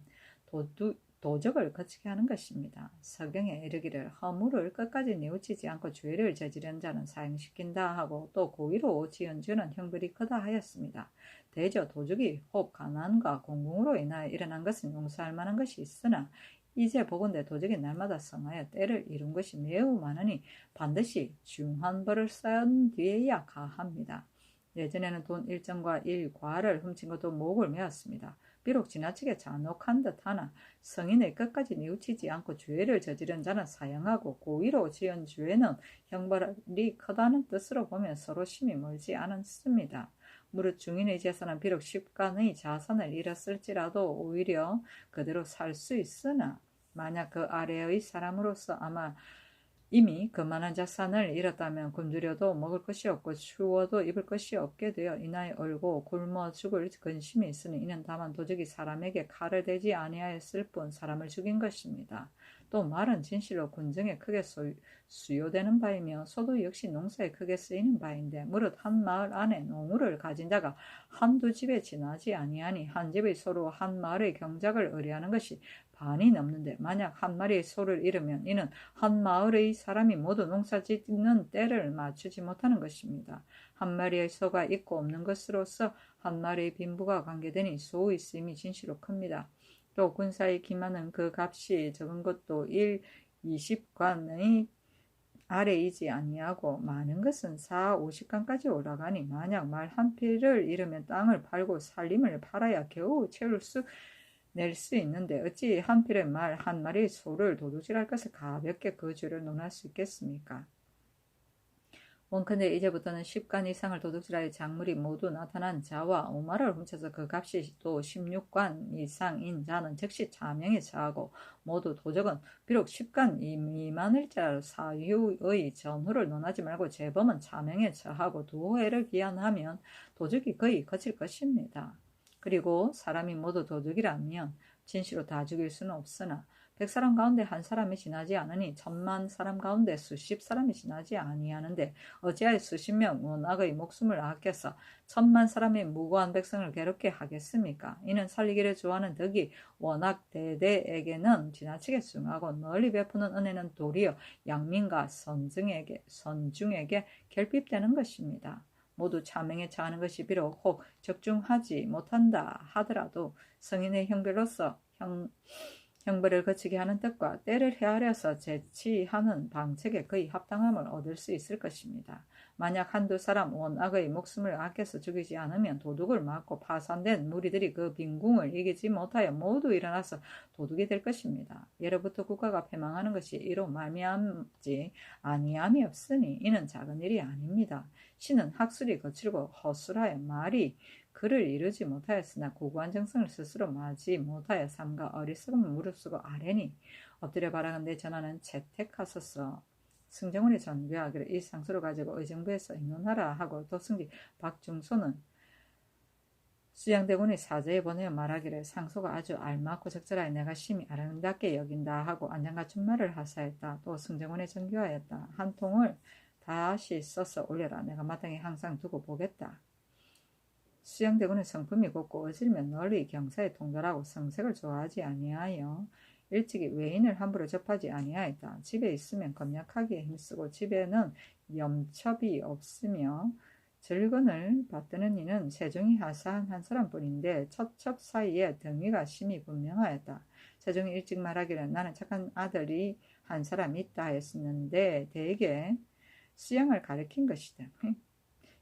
도적을 거치게 하는 것입니다. 서경에 이르기를 허물을 끝까지 뉘우치지 않고 죄를 저지른 자는 사형시킨다 하고 또 고의로 지은 죄는 형벌이 크다 하였습니다. 대저 도적이 혹 가난과 공공으로 인하여 일어난 것은 용서할 만한 것이 있으나 이제 보건대 도적이 날마다 성하여 때를 이룬 것이 매우 많으니 반드시 중한 벌을 쌓은 뒤에야 가합니다. 예전에는 돈 일정과 일과를 훔친 것도 목을 메었습니다. 비록 지나치게 잔혹한 듯하나 성인의 끝까지 뉘우치지 않고 죄를 저지른 자는 사형하고 고의로 지은 죄는 형벌이 크다는 뜻으로 보면 서로 심히 멀지 않습니다. 무릇 중인의 재산은 비록 십간의 자산을 잃었을지라도 오히려 그대로 살 수 있으나 만약 그 아래의 사람으로서 아마 이미 그만한 자산을 잃었다면 굶주려도 먹을 것이 없고 추워도 입을 것이 없게 되어 이나에 얼고 굶어 죽을 근심이 있으니 이는 다만 도적이 사람에게 칼을 대지 아니하였을 뿐 사람을 죽인 것입니다. 또 말은 진실로 군정에 크게 수요되는 바이며 소도 역시 농사에 크게 쓰이는 바인데 무릇 한 마을 안에 농우를 가진 자가 한두 집에 지나지 아니하니 한 집의 소로 한 마을의 경작을 의뢰하는 것이 반이 넘는데 만약 한 마리의 소를 잃으면 이는 한 마을의 사람이 모두 농사 짓는 때를 맞추지 못하는 것입니다. 한 마리의 소가 있고 없는 것으로서 한 마리의 빈부가 관계되니 소의 쓰임이 진실로 큽니다. 또 군사의 기만은 그 값이 적은 것도 20관의 아래이지 아니하고 많은 것은 50관까지 올라가니 만약 말 한 피를 잃으면 땅을 팔고 살림을 팔아야 겨우 낼 수 있는데 어찌 한 필의 말 한 마리의 소를 도둑질할 것을 가볍게 그 죄를 논할 수 있겠습니까? 원컨대 이제부터는 10관 이상을 도둑질하여 작물이 모두 나타난 자와 5마를 훔쳐서 그 값이 또 16관 이상인 자는 즉시 자명에 처하고 모두 도적은 비록 10관 미만일지라도 사유의 전후를 논하지 말고 재범은 자명에 처하고 2회를 기한하면 도적이 거의 거칠 것입니다. 그리고 사람이 모두 도둑이라면 진실로 다 죽일 수는 없으나 100사람 가운데 한 사람이 지나지 않으니 1000만 사람 가운데 수십 사람이 지나지 아니하는데 어찌하여 수십 명 원악의 목숨을 아껴서 1000만 사람의 무고한 백성을 괴롭게 하겠습니까? 이는 살리기를 좋아하는 덕이 원악 대대에게는 지나치게 중하고 널리 베푸는 은혜는 도리어 양민과 선중에게 결핍되는 것입니다. 모두 자명에 처하는 것이 비록 혹 적중하지 못한다 하더라도 성인의 형벌로서 형벌을 거치게 하는 뜻과 때를 헤아려서 제치하는 방책에 거의 합당함을 얻을 수 있을 것입니다. 만약 한두 사람 원악의 목숨을 아껴서 죽이지 않으면 도둑을 맞고 파산된 무리들이 그 빈궁을 이기지 못하여 모두 일어나서 도둑이 될 것입니다. 예로부터 국가가 패망하는 것이 이로 말미암지 아니함이 없으니 이는 작은 일이 아닙니다. 신은 학술이 거칠고 허술하여 말이 그를 이루지 못하였으나 고고한 정성을 스스로 마지 못하여 삼가 어리석음을 무릅쓰고 아뢰니 엎드려 바라건대 전하는 채택하소서. 승정원이 전교하기를 이 상소를 가지고 의정부에서 의논하라 하고 도승지 박중소는 수양대군이 사저에 보내어 말하기를 상소가 아주 알맞고 적절하여 내가 심히 아름답게 여긴다 하고 안장갖춘 말을 하사했다. 또 승정원에 전교하였다. 한 통을 다시 써서 올려라. 내가 마땅히 항상 두고 보겠다. 수양대군은 성품이 곱고 어질면 널리 경사에 통달하고 성색을 좋아하지 아니하여 일찍이 외인을 함부로 접하지 아니하였다. 집에 있으면 검약하기에 힘쓰고 집에는 염첩이 없으며 절근을 받드는 이는 세종이 하사한 한 사람뿐인데 첩첩 사이에 등위가 심히 분명하였다. 세종이 일찍 말하기를 나는 착한 아들이 한 사람 있다 했었는데 대개 수양을 가리킨 것이다.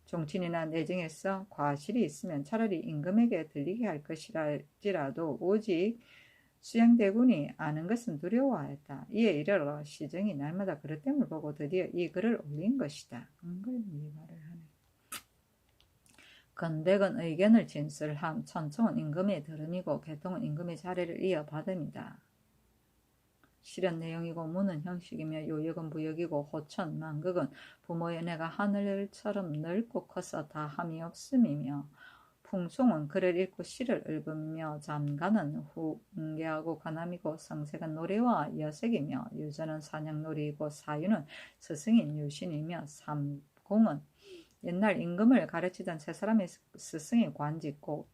종친이나 내정에서 과실이 있으면 차라리 임금에게 들리게 할 것이랄지라도 오직 수양대군이 아는 것은 두려워하였다. 이에 이르러 시정이 날마다 그릇됨을 보고 드디어 이 글을 올린 것이다. 은근 이 말을 하네. 건백은 의견을 진술함. 천청은 임금의 들음이고 개통은 임금의 자례를 이어받음이다. 실현 내용이고 문은 형식이며 요역은 부역이고 호천, 만극은 부모의 은혜가 하늘처럼 넓고 커서 다함이 없음이며 풍송은 글을 읽고 시를 읊으며 잠가는 훈계하고 관함이고 성색은 노래와 여색이며 유전은 사냥놀이이고 사유는 스승인 유신이며 삼공은 옛날 임금을 가르치던 세 사람의 스승이 관짓고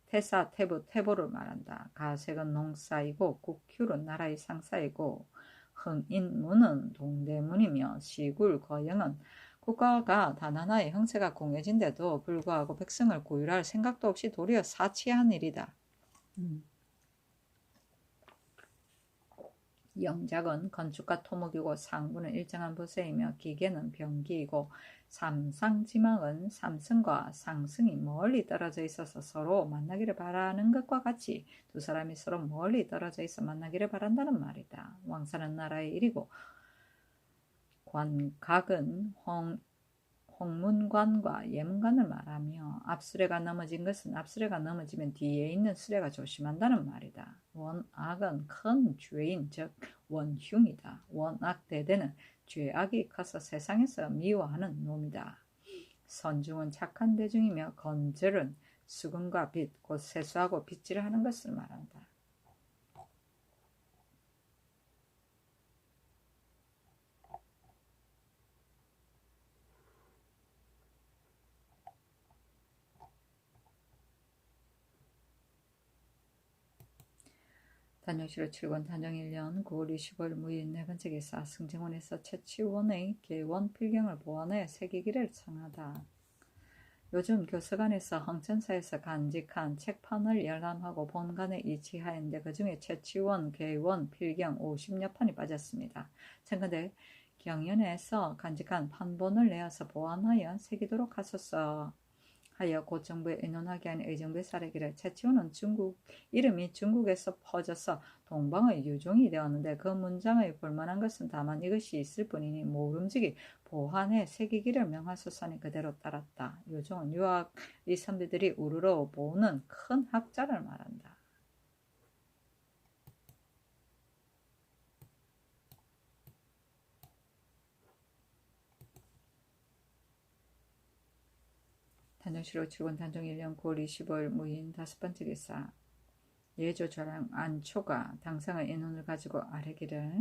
태사, 태부, 태보를 말한다. 가색은 농사이고 국휴는 나라의 상사이고 흥인문은 동대문이며 시굴, 거영은 국가가 단 하나의 형세가 공여진데도 불구하고 백성을 고율할 생각도 없이 도리어 사치한 일이다. 영작은 건축과 토목이고 상부는 일정한 부세이며 기계는 병기이고 삼상지망은 삼승과 상승이 멀리 떨어져 있어서 서로 만나기를 바라는 것과 같이 두 사람이 서로 멀리 떨어져 있어 만나기를 바란다는 말이다. 왕사는 나라의 일이고 관각은 홍문관과 예문관을 말하며 앞수레가 넘어진 것은 앞수레가 넘어지면 뒤에 있는 수레가 조심한다는 말이다. 원악은 큰 죄인 즉 원흉이다. 원악대대는 죄악이 커서 세상에서 미워하는 놈이다. 선중은 착한 대중이며 건절은 수금과 빚 곧 세수하고 빚질을 하는 것을 말한다. 단정시로 7권 단정 1년 9월 20일 무인 네 번째 기사 승정원에서 채치원의 개원 필경을 보완해 새기기를 청하다. 요즘 교서관에서 흥천사에서 간직한 책판을 열람하고 본관에 이치하였는데 그중에 채치원, 개원, 필경 50여 판이 빠졌습니다. 청컨대 경연에서 간직한 판본을 내어서 보완하여 새기도록 하소서 하여 곧 정부에 의논하게 한 의정부의 사례기를 채치원은 이름이 중국에서 퍼져서 동방의 유종이 되었는데 그 문장의 볼만한 것은 다만 이것이 있을 뿐이니 모름지기 보완해 새기기를 명하소서니 그대로 따랐다. 유종은 유학의 선비들이 우르르 보는 큰 학자를 말한다. 단정시로 7권 단정 1년 9월 25일 무인 5번째 기사 예조 조랑 안초가 당상의 의논을 가지고 아뢰기를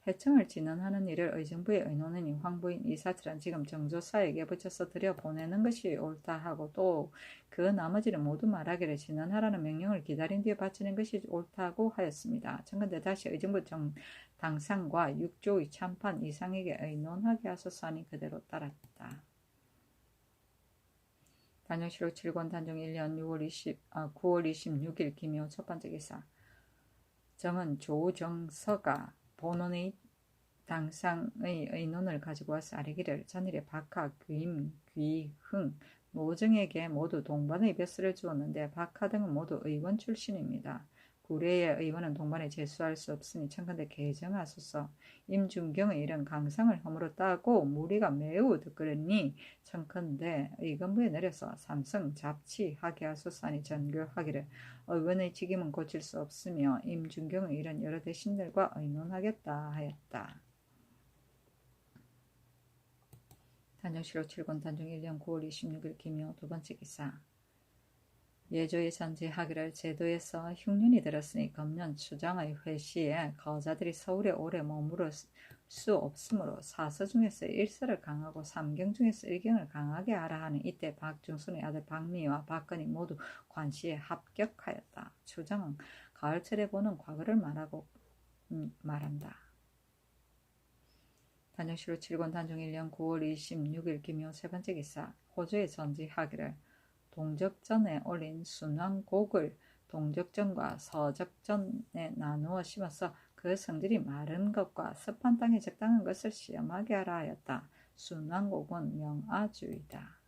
해청을 진언하는 일을 의정부에 의논하니 황부인 이사들은 지금 정조사에게 붙여서 들여보내는 것이 옳다 하고 또 그 나머지는 모두 말하기를 진언하라는 명령을 기다린 뒤에 바치는 것이 옳다고 하였습니다. 청컨대 다시 의정부 당상과 6조의 참판 이상에게 의논하게 하소서 하니 그대로 따랐다. 단정시록 7권 단정 1년 9월 26일 기묘 첫 번째 기사 정은 조정서가 본원의 당상의 의논을 가지고 와서 아뢰기를 전일에 박하, 귀임, 귀흥, 노정에게 모두 동반의 벼슬을 주었는데 박하 등은 모두 의원 출신입니다. 구례의 의원은 동반에 제수할 수 없으니 청컨대 개정하소서. 임준경의 일은 강상을 허물어 따고 무리가 매우 득그랬니 청컨대 의건부에 내려서 삼성 잡치하게 하소서 하니 전교하기를 의원의 직임은 고칠 수 없으며 임준경의 일은 여러 대신들과 의논하겠다 하였다. 단정시로 7권 단정 1년 9월 26일 기묘 두 번째 기사 예조의 전제하기를 제도에서 흉년이 들었으니 금년 추장의 회시에 거자들이 서울에 오래 머무를 수 없으므로 사서 중에서 1서를 강하고 3경 중에서 1경을 강하게 하라 하는 이때 박중순의 아들 박미와 박건이 모두 관시에 합격하였다. 추장은 가을철에 보는 과거를 말한다. 단정시로 7권 단정 1년 9월 26일 기묘 세 번째 기사 호조의 전지하기를 동적전에 올린 순왕곡을 동적전과 서적전에 나누어 심어서 그 성질이 마른 것과 습한 땅에 적당한 것을 시험하게 하라 하였다. 순왕곡은 명아주이다.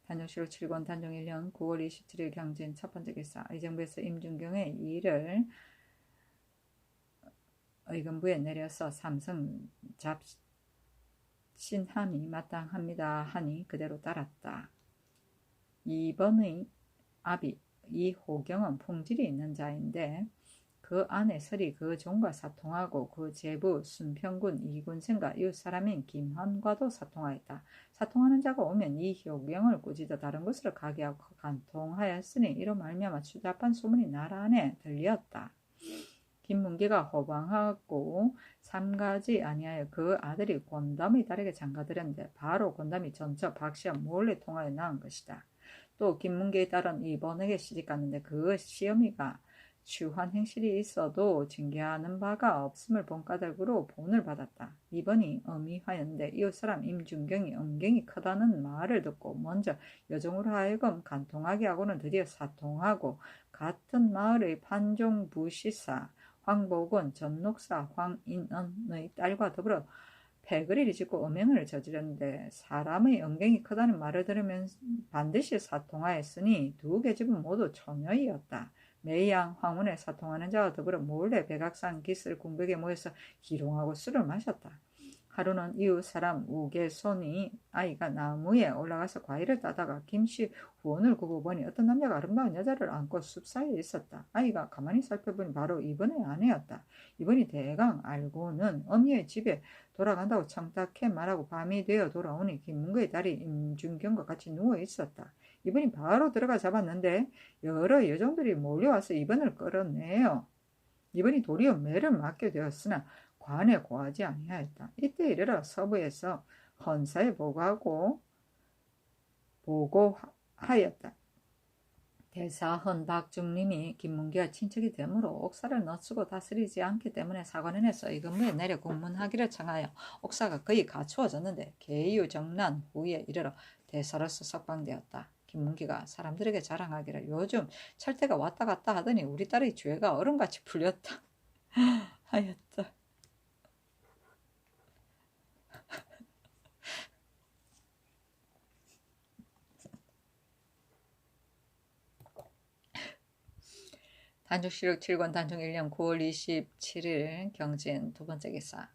단정시로 7권 단정 1년 9월 27일 경진 첫 번째 기사 의정부에서 임준경의 일을 의건부에 내려서 삼성 잡신함이 마땅합니다 하니 그대로 따랐다. 2번의 아비 이호경은 품질이 있는 자인데 그 안에 서리 그 종과 사통하고 그 제부 순평군 이군생과 이웃 사람인 김환과도 사통하였다. 사통하는 자가 오면 이 효경을 꾸짖어 다른 곳으로 가게 하고 간통하였으니 이로 말미암아 추잡한 소문이 나라 안에 들렸다. 김문기가 호방하고 삼가지 아니하여 그 아들이 권담이 딸에게 장가들였는데 바로 권담이 전처 박시험 몰래 통하여 낳은 것이다. 또 김문기의 딸은 이번에게 시집갔는데 그 시어미가 추한 행실이 있어도 징계하는 바가 없음을 본 까닭으로 본을 받았다. 이번이 어미하였는데 이웃사람 임준경이 엄경이 크다는 말을 듣고 먼저 여종으로 하여금 간통하게 하고는 드디어 사통하고 같은 마을의 판종부시사 황복원 전록사 황인언의 딸과 더불어 패거리를 짓고 음행을 저질렀는데 사람의 엄경이 크다는 말을 들으면 반드시 사통하였으니 두 계집은 모두 처녀이었다. 매양 황혼에 사통하는 자와 더불어 몰래 백악산 기슬 궁벽에 모여서 기롱하고 술을 마셨다. 하루는 이웃 사람 우계손이 아이가 나무에 올라가서 과일을 따다가 김씨 후원을 구고 보니 어떤 남자가 아름다운 여자를 안고 숲 사이에 있었다. 아이가 가만히 살펴보니 바로 이번의 아내였다. 이번이 대강 알고는 어미의 집에 돌아간다고 청탁해 말하고 밤이 되어 돌아오니 김문구의 딸이 임준경과 같이 누워 있었다. 이번이 바로 들어가 잡았는데 여러 여종들이 몰려와서 이번을 끌어내요. 이번이 도리어 매를 맞게 되었으나 관에 고하지 아니하였다. 이때 이르러 서부에서 헌사에 보고하였다. 대사헌 박중림이 김문기와 친척이 되므로 옥사를 늦추고 다스리지 않기 때문에 사관원에서 의금부에 내려 공문하기를 청하여 옥사가 거의 갖추어졌는데 계유정난 후에 이르러 대사로서 석방되었다. 김문기가 사람들에게 자랑하기를 요즘 철새가 왔다 갔다 하더니 우리 딸의 죄가 얼음같이 풀렸다 하였다. 단종실록 7권 단종 1년 9월 27일 경진 두 번째 기사.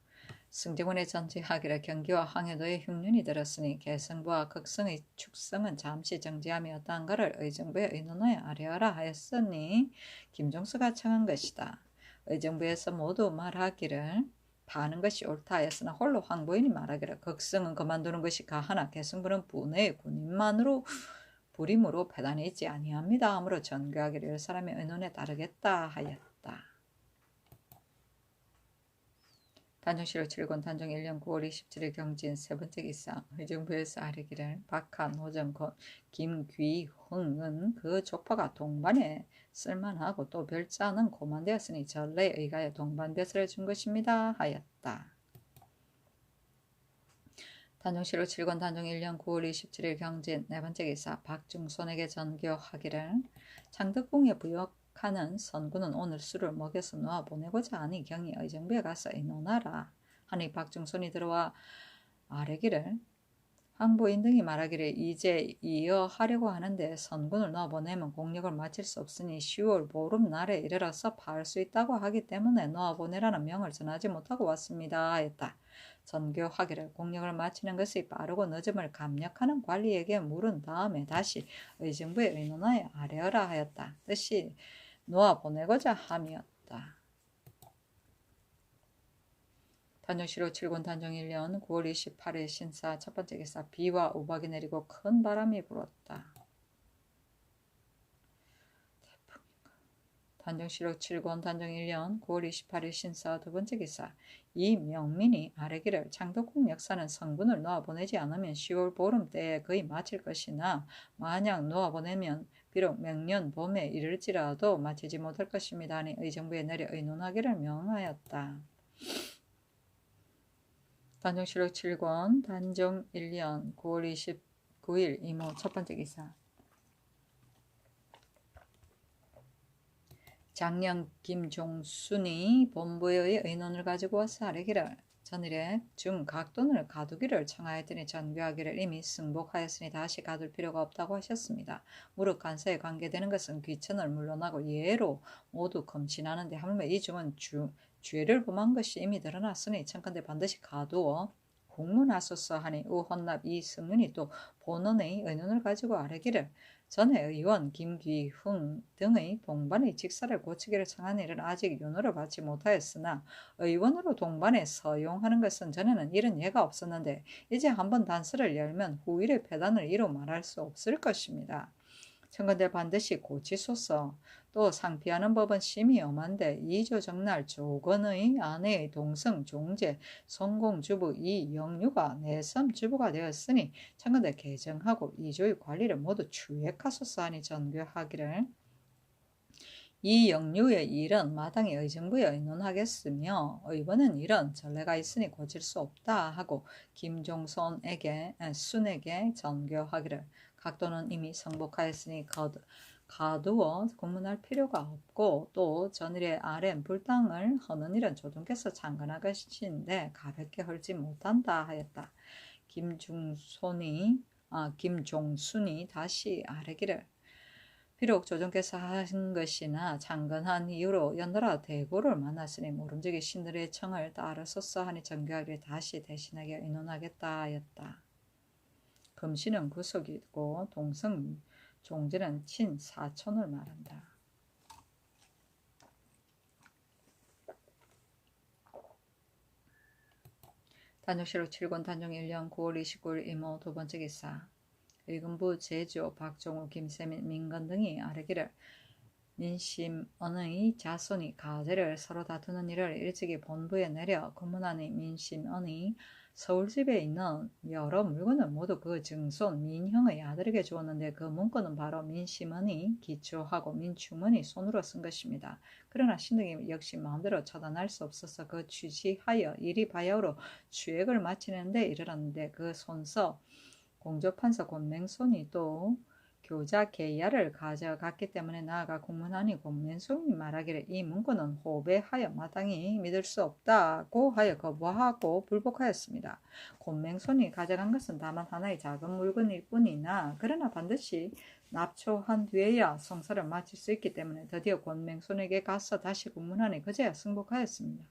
승정원의 전지하기를 경기와 항해도에 흉년이 들었으니 개성부와 극성의 축성은 잠시 정지하며 어떠한가를 의정부에 의논하여 아뢰어라 하였으니 김종수가 청한 것이다. 의정부에서 모두 말하기를 파는 것이 옳다 하였으나 홀로 황보인이 말하기를 극성은 그만두는 것이 가하나 개성부는 분의 군인만으로 불임으로 패단이 있지 아니합니다. 하므로 전교하기를 열 사람의 의논에 따르겠다 하였다. 단종실록 7권 단종 1년 9월 27일 경진 세 번째 기사. 의정부에서 아뢰기를 박한, 호정권, 김귀흥은 그 족파가 동반에 쓸만하고 또 별자는 고만되었으니 전례에 의하여 동반벼슬을 준 것입니다 하였다. 단종실록 7권 단종 1년 9월 27일 경진 네 번째 기사. 박중손에게 전교하기를 창덕궁에 부역하는 선군은 오늘 술을 먹여서 놓아 보내고자 하니 경이 의정부에 가서 의논하라 하니 박중손이 들어와 아뢰기를 황보인 등이 말하기를 이제 이어 하려고 하는데 선군을 넣어 보내면 공력을 마칠 수 없으니 10월 보름날에 이르러서 파할 수 있다고 하기 때문에 넣어 보내라는 명을 전하지 못하고 왔습니다 하였다. 전교하기를 공력을 마치는 것이 빠르고 늦음을 감력하는 관리에게 물은 다음에 다시 의정부에 의논하여 아뢰어라 하였다. 뜻이 놓아보내고자 함이었다. 단종실록 7권 단종 1년 9월 28일 신사 첫 번째 기사. 비와 우박이 내리고 큰 바람이 불었다. 단종실록 7권 단종 1년 9월 28일 신사 두 번째 기사. 이 명민이 아뢰기를 창덕궁 역사는 성군을 놓아보내지 않으면 10월 보름 때에 거의 마칠 것이나 만약 놓아보내면 비록 명년 봄에 이를지라도 마치지 못할 것입니다 하니 의정부에 내려 의논하기를 명하였다. 단종실록 7권 단종 1년 9월 29일 이모 첫 번째 기사. 장령 김종순이 본부의 의논을 가지고 와서 아뢰기를 전일에 중각돈을 가두기를 청하였더니 전교하기를 이미 승복하였으니 다시 가둘 필요가 없다고 하셨습니다. 무릇 간사에 관계되는 것은 귀천을 물러나고 예로 모두 검신하는데 하물며 이 중은 죄를 범한 것이 이미 드러났으니 청컨대 반드시 가두어 공문하소서 하니 우헌납 이승윤이 또 본원의 의논을 가지고 아뢰기를 전에 의원 김귀흥 등의 동반의 직사를 고치기를 청한 일은 아직 윤호를 받지 못하였으나 의원으로 동반에 서용하는 것은 전에는 이런 예가 없었는데 이제 한번 단서를 열면 후일의 패단을 이루 말할 수 없을 것입니다. 청건대 반드시 고치소서. 또 상피하는 법은 심히 엄한데 이조정날 조건의 아내의 동성 종제 성공주부 이영유가 내섬 주부가 되었으니 청건대 개정하고 이조의 관리를 모두 추액하소서 하니 전교하기를 이영유의 일은 마땅히 의정부에 의논하겠으며 의원은 이런 전례가 있으니 고칠 수 없다 하고 김종선에게 순에게 전교하기를 각도는 이미 성복하였으니 가두어 고문할 필요가 없고 또 전일의 RM 불당을 하는 일은 조정께서 장관할 것인데 가볍게 헐지 못한다 하였다. 김종순이 다시 아뢰기를 비록 조정께서 하신 것이나 장건한 이유로 연달아 대고를 만났으니 모름지기 신들의 청을 따르소서 하니 정교하기를 다시 대신하게 의논하겠다 하였다. 금신은 구속이고 동성 종제는 친사촌을 말한다. 단종실록 7권 단종 1년 9월 29일 이모 두 번째 기사 의금부 제조 박종우 김세민 민건 등이 아뢰기를 민심언의 자손이 가재를 서로 다투는 일을 일찍이 본부에 내려 검문하니 민심언의 서울집에 있는 여러 물건을 모두 그 증손 민형의 아들에게 주었는데 그 문건은 바로 민심언이 기초하고 민충언이 손으로 쓴 것입니다. 그러나 신등이 역시 마음대로 처단할 수 없어서 그 취지하여 이리 바야흐로 추액을 마치는데 이르렀는데 그 손서 공조판서 권맹손이 또 교자 계야를 가져갔기 때문에 나아가 공문하니 권맹손이 말하기를 이 문건은 호배하여 마땅히 믿을 수 없다고 하여 거부하고 불복하였습니다. 권맹손이 가져간 것은 다만 하나의 작은 물건일 뿐이나 그러나 반드시 납초한 뒤에야 성사를 마칠 수 있기 때문에 드디어 권맹손에게 가서 다시 공문하니 그제야 승복하였습니다.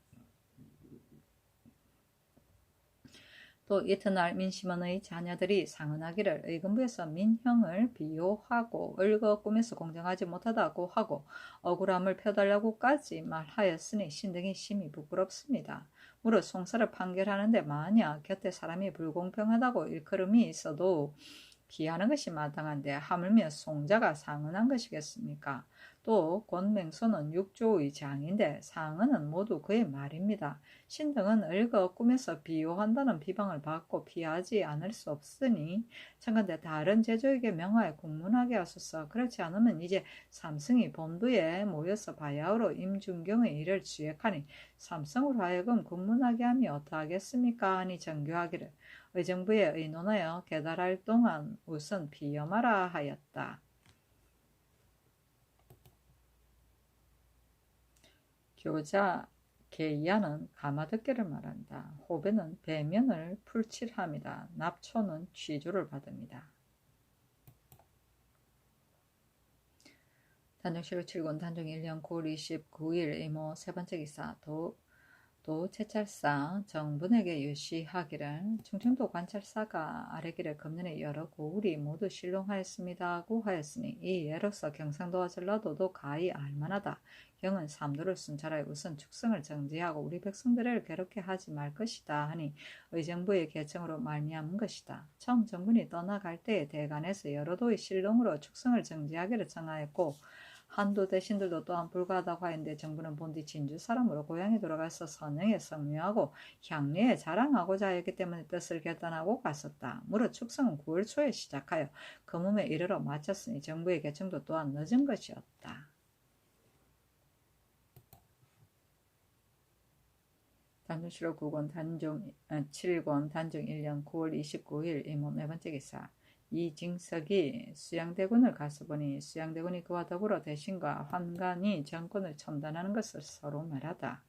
또 이튿날 민심원의 자녀들이 상언하기를 의금부에서 민형을 비호하고 을거 꿈에서 공정하지 못하다고 하고 억울함을 펴달라고까지 말하였으니 신등이 심히 부끄럽습니다. 무릇 송사를 판결하는데 만약 곁에 사람이 불공평하다고 일컬음이 있어도 피하는 것이 마땅한데 하물며 송자가 상언한 것이겠습니까? 또 권맹소는 육조의 장인데 상언은 모두 그의 말입니다. 신등은 을거 꿈에서 비호한다는 비방을 받고 피하지 않을 수 없으니 청컨대 다른 제조에게 명하여 공문하게 하소서. 그렇지 않으면 이제 삼성이 본부에 모여서 바야흐로 임준경의 일을 지획하니 삼성으로 하여금 공문하게 하면 어떠하겠습니까? 하니 정교하기를 의정부에 의논하여 계달할 동안 우선 피염하라 하였다. 교자 계야는 가마듣기를 말한다. 호배는 배면을 풀칠합니다. 납초는 취조를 받습니다. 단종실록 7권 단종 1년 9월 29일 이모 세 번째 기사 도 채찰사 정분에게 유시하기를 충청도 관찰사가 아뢰기를 금년에 여러 고울이 모두 실롱하였습니다고 하였으니 이 예로서 경상도와 전라도도 가히 알만하다. 경은 삼도를 순찰하여 우선 축성을 정지하고 우리 백성들을 괴롭게 하지 말 것이다 하니 의정부의 개청으로 말미암은 것이다. 처음 정군이 떠나갈 때에 대간에서 여러 도의 실롱으로 축성을 정지하기를 청하였고 한도 대신들도 또한 불가하다고 하였는데 정부는 본디 진주 사람으로 고향에 돌아가서 선영에 성묘하고 향례에 자랑하고자 하였기 때문에 뜻을 결단하고 갔었다. 무릇 축성은 9월 초에 시작하여 금음에 이르러 마쳤으니 정부의 개청도 또한 늦은 것이었다. 단종실록 9권 단종 7권 단종 1년 9월 29일 이모 네 번째 기사 이징석이 수양대군을 가서 보니 수양대군이 그와 더불어 대신과 환관이 정권을 첨단하는 것을 서로 말하다.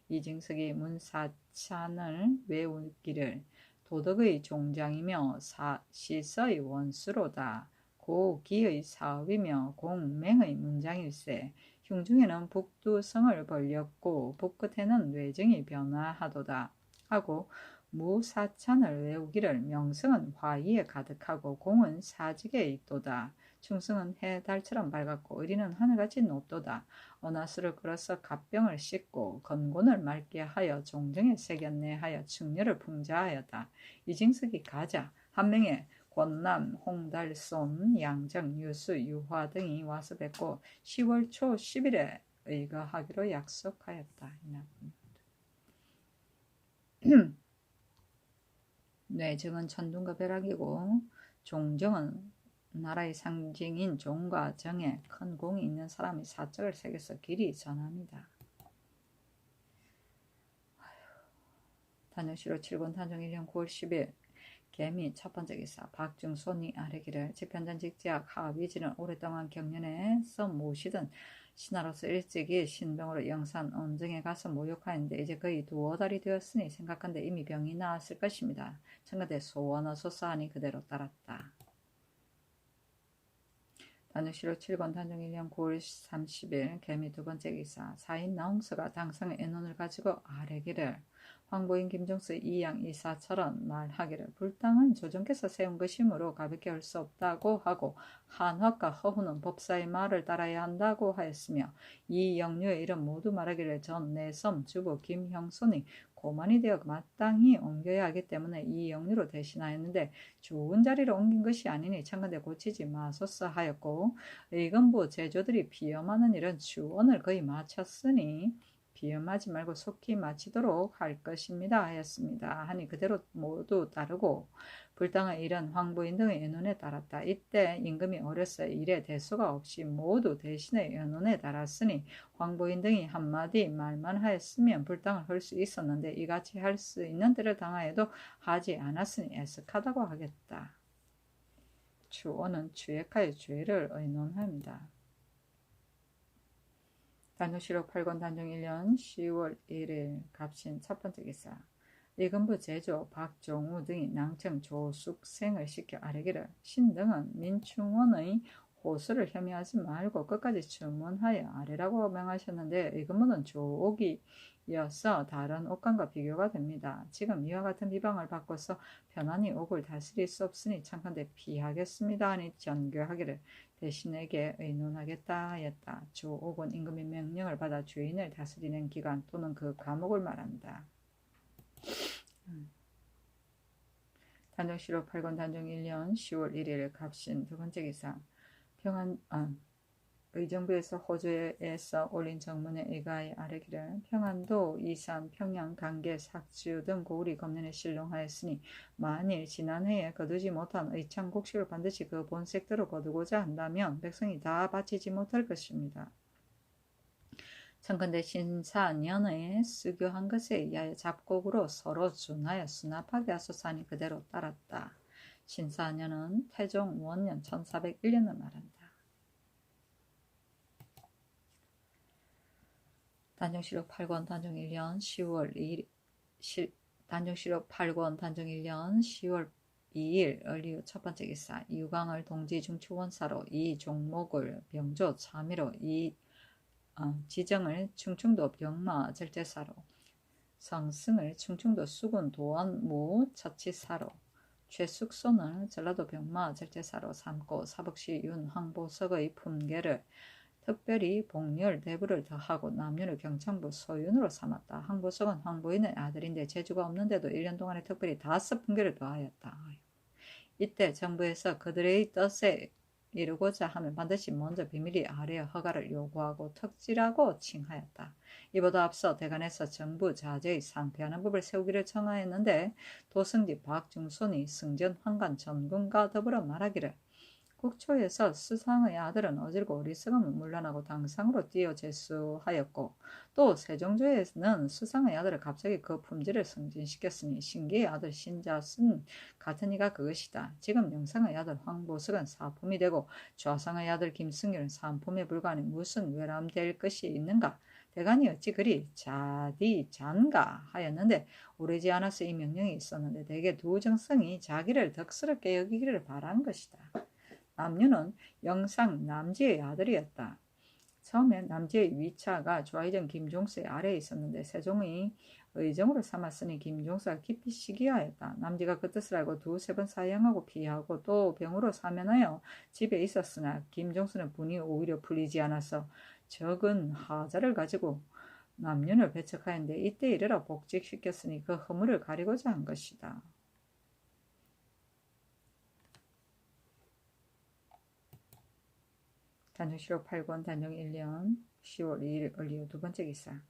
이징석이 문사찬을 외우기를 도덕의 종장이며 시서의 원수로다. 고기의 사업이며 공맹의 문장일세. 흉중에는 북두성을 벌렸고 북끝에는 뇌정이 변화하도다. 하고 무사찬을 외우기를. 명성은 화의에 가득하고 공은 사직에 있도다. 충성은 해 달처럼 밝았고 의리는 하늘같이 높도다. 언하수를 끌어서 갑병을 씻고 건곤을 맑게 하여 종정에 새겼네 하여 충렬을 풍자하였다. 이징석이 가자 한 명의 권남, 홍달손, 양정, 유수, 유화 등이 와서 뵙고 10월 초 10일에 의거하기로 약속하였다. 뇌정은 천둥과 벼락이고 종정은 나라의 상징인 종과 정에 큰 공이 있는 사람이 사적을 새겨서 길이 전합니다. 단정시로 7권 단정 1년 9월 10일 개미 첫 번째 기사 박중손이 아뢰기를 집현전 직지학 하위지는 오랫동안 경연에서 모시던 신하로서 일찍이 신병으로 영산 언정에 가서 모욕하였는데 이제 거의 두어 달이 되었으니 생각한데 이미 병이 나았을 것입니다. 청가대 소원하소서 하니 그대로 따랐다. 단정시로 7권 단정 1년 9월 30일 개미 두 번째 기사 사인 나홍서가 당상의 애논을 가지고 아뢰기를 황보인 김종수 이양 이사처럼 말하기를 불당은 조정께서 세운 것이므로 가볍게 할 수 없다고 하고 한화과 허훈은 법사의 말을 따라야 한다고 하였으며 이 영류의 일은 모두 말하기를 전 내섬 주부 김형손이 고만이 되어 마땅히 옮겨야 하기 때문에 이 영류로 대신하였는데 좋은 자리로 옮긴 것이 아니니 창간대 고치지 마소서 하였고 의금부 제조들이 비염하는 일은 주원을 거의 마쳤으니 비염하지 말고 속히 마치도록 할 것입니다 하였습니다. 하니 그대로 모두 따르고 불당의 일은 황부인 등의 의논에 따랐다. 이때 임금이 어려서 일에 대수가 없이 모두 대신의 의논에 따랐으니 황부인 등이 한마디 말만 하였으면 불당을 할 수 있었는데 이같이 할 수 있는 때를 당하여도 하지 않았으니 애석하다고 하겠다. 주어는 주액하여 죄를 의논합니다. 단정시록 8권 단정 1년 10월 1일 갑신 첫 번째 기사 의금부 제조 박종우 등이 낭청 조숙생을 시켜 아뢰기를 신등은 민충원의 호수를 혐의하지 말고 끝까지 주문하여 아뢰라고 명하셨는데 의금부는 조옥이어서 다른 옥간과 비교가 됩니다. 지금 이와 같은 비방을 받고서 편안히 옥을 다스릴 수 없으니 창간대 피하겠습니다 하니 전교하기를 대신에게 의논하겠다 하였다. 조옥은 임금의 명령을 받아 주인을 다스리는 기간 또는 그 과목을 말한다. 단정시록 8권 단정 1년 10월 1일 갑신 두 번째 기사 의정부에서 호주에서 올린 정문에 의가에 아뢰기를 평안도, 이산, 평양, 강계, 삭주 등 고을이 검문에 실롱하였으니 만일 지난해에 거두지 못한 의창곡식을 반드시 그 본색대로 거두고자 한다면 백성이 다 바치지 못할 것입니다. 청컨대 신사년에 수교한 것에 의하여 잡곡으로 서로 준하여 수납하게 하소서하니 그대로 따랐다. 신사년은 태종 원년 1401년을 말한다. 단정시록 8권 단정 1년 10월 2일 단정시록 8권 단정 1년 10월 2일 을리우 첫 번째 기사 유광을 동지 중추원사로 이 종목을 병조 참의로 지정을 충청도 병마 절제사로 성승을 충청도 수군 도안무 처치사로 최숙손을 전라도 병마 절제사로 삼고 사복시 윤 황보석의 품계를 특별히 복렬 대부를 더하고 남윤을 경창부 소윤으로 삼았다. 황보석은 황보인의 아들인데 재주가 없는데도 1년 동안에 특별히 5품계를 더하였다. 이때 정부에서 그들의 뜻에 이루고자 하면 반드시 먼저 비밀이 아래의 허가를 요구하고 특지라고 칭하였다. 이보다 앞서 대간에서 정부 자제의 상피하는 법을 세우기를 청하였는데 도승지 박중손이 승전 황관 전군과 더불어 말하기를 국초에서 수상의 아들은 어질고 어리석음을 물러나고 당상으로 띄어 제수하였고 또 세종조에는 수상의 아들을 갑자기 그 품질을 승진시켰으니 신기의 아들 신자순 같은 이가 그것이다. 지금 영상의 아들 황보석은 사품이 되고 좌상의 아들 김승률은 삼품에 불과하니 무슨 외람될 것이 있는가? 대간이 어찌 그리 잔가 하였는데 오래지 않아서 이 명령이 있었는데 대개 두 정성이 자기를 덕스럽게 여기기를 바란 것이다. 남윤은 영상 남지의 아들이었다. 처음에 남지의 위차가 좌의정 김종수의 아래에 있었는데 세종의 의정으로 삼았으니 김종서가 깊이 시기하였다. 남지가 그 뜻을 알고 두세 번 사양하고 피하고 또 병으로 사면하여 집에 있었으나 김종서는 분이 오히려 풀리지 않아서 적은 하자를 가지고 남윤을 배척하였는데 이때 이르러 복직시켰으니 그 허물을 가리고자 한 것이다. 단정시로 8권 단정 1년 10월 2일 을리오 두 번째 기사.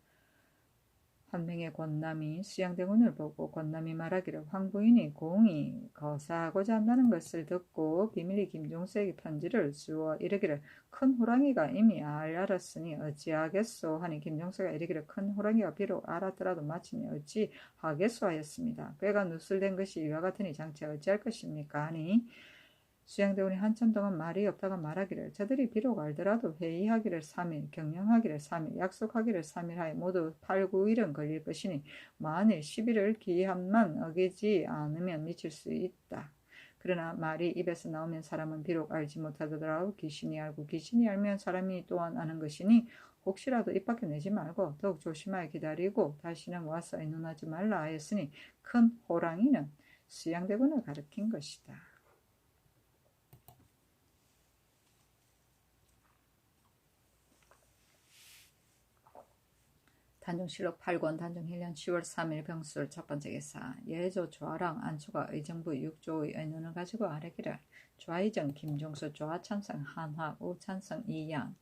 한 명의 권남이 수양대군을 보고 권남이 말하기를 황부인이 공이 거사하고자 한다는 것을 듣고 비밀리 김종서에게 편지를 주어 이르기를 큰 호랑이가 이미 알았으니 어찌하겠소 하니 김종서가 이르기를 큰 호랑이가 비록 알았더라도 마침내 어찌하겠소 하였습니다. 꾀가 누설된 것이 이와 같으니 장차 어찌할 것입니까 하니 수양대군이 한참 동안 말이 없다가 말하기를 저들이 비록 알더라도 회의하기를 3일, 경영하기를 3일, 약속하기를 3일 하여 모두 8, 9일은 걸릴 것이니 만일 10일을 기한만 어기지 않으면 미칠 수 있다. 그러나 말이 입에서 나오면 사람은 비록 알지 못하더라도 귀신이 알고 귀신이 알면 사람이 또한 아는 것이니 혹시라도 입 밖에 내지 말고 더욱 조심하여 기다리고 다시는 와서 의논하지 말라 하였으니 큰 호랑이는 수양대군을 가리킨 것이다. 단종실록 8권 단종 1년 10월 3일 병술 첫 번째 기사. 예조 좌랑 안초가 의정부 6조의 의논을 가지고 아뢰기를 좌의정 김종수 좌찬성 한화 우찬성 이양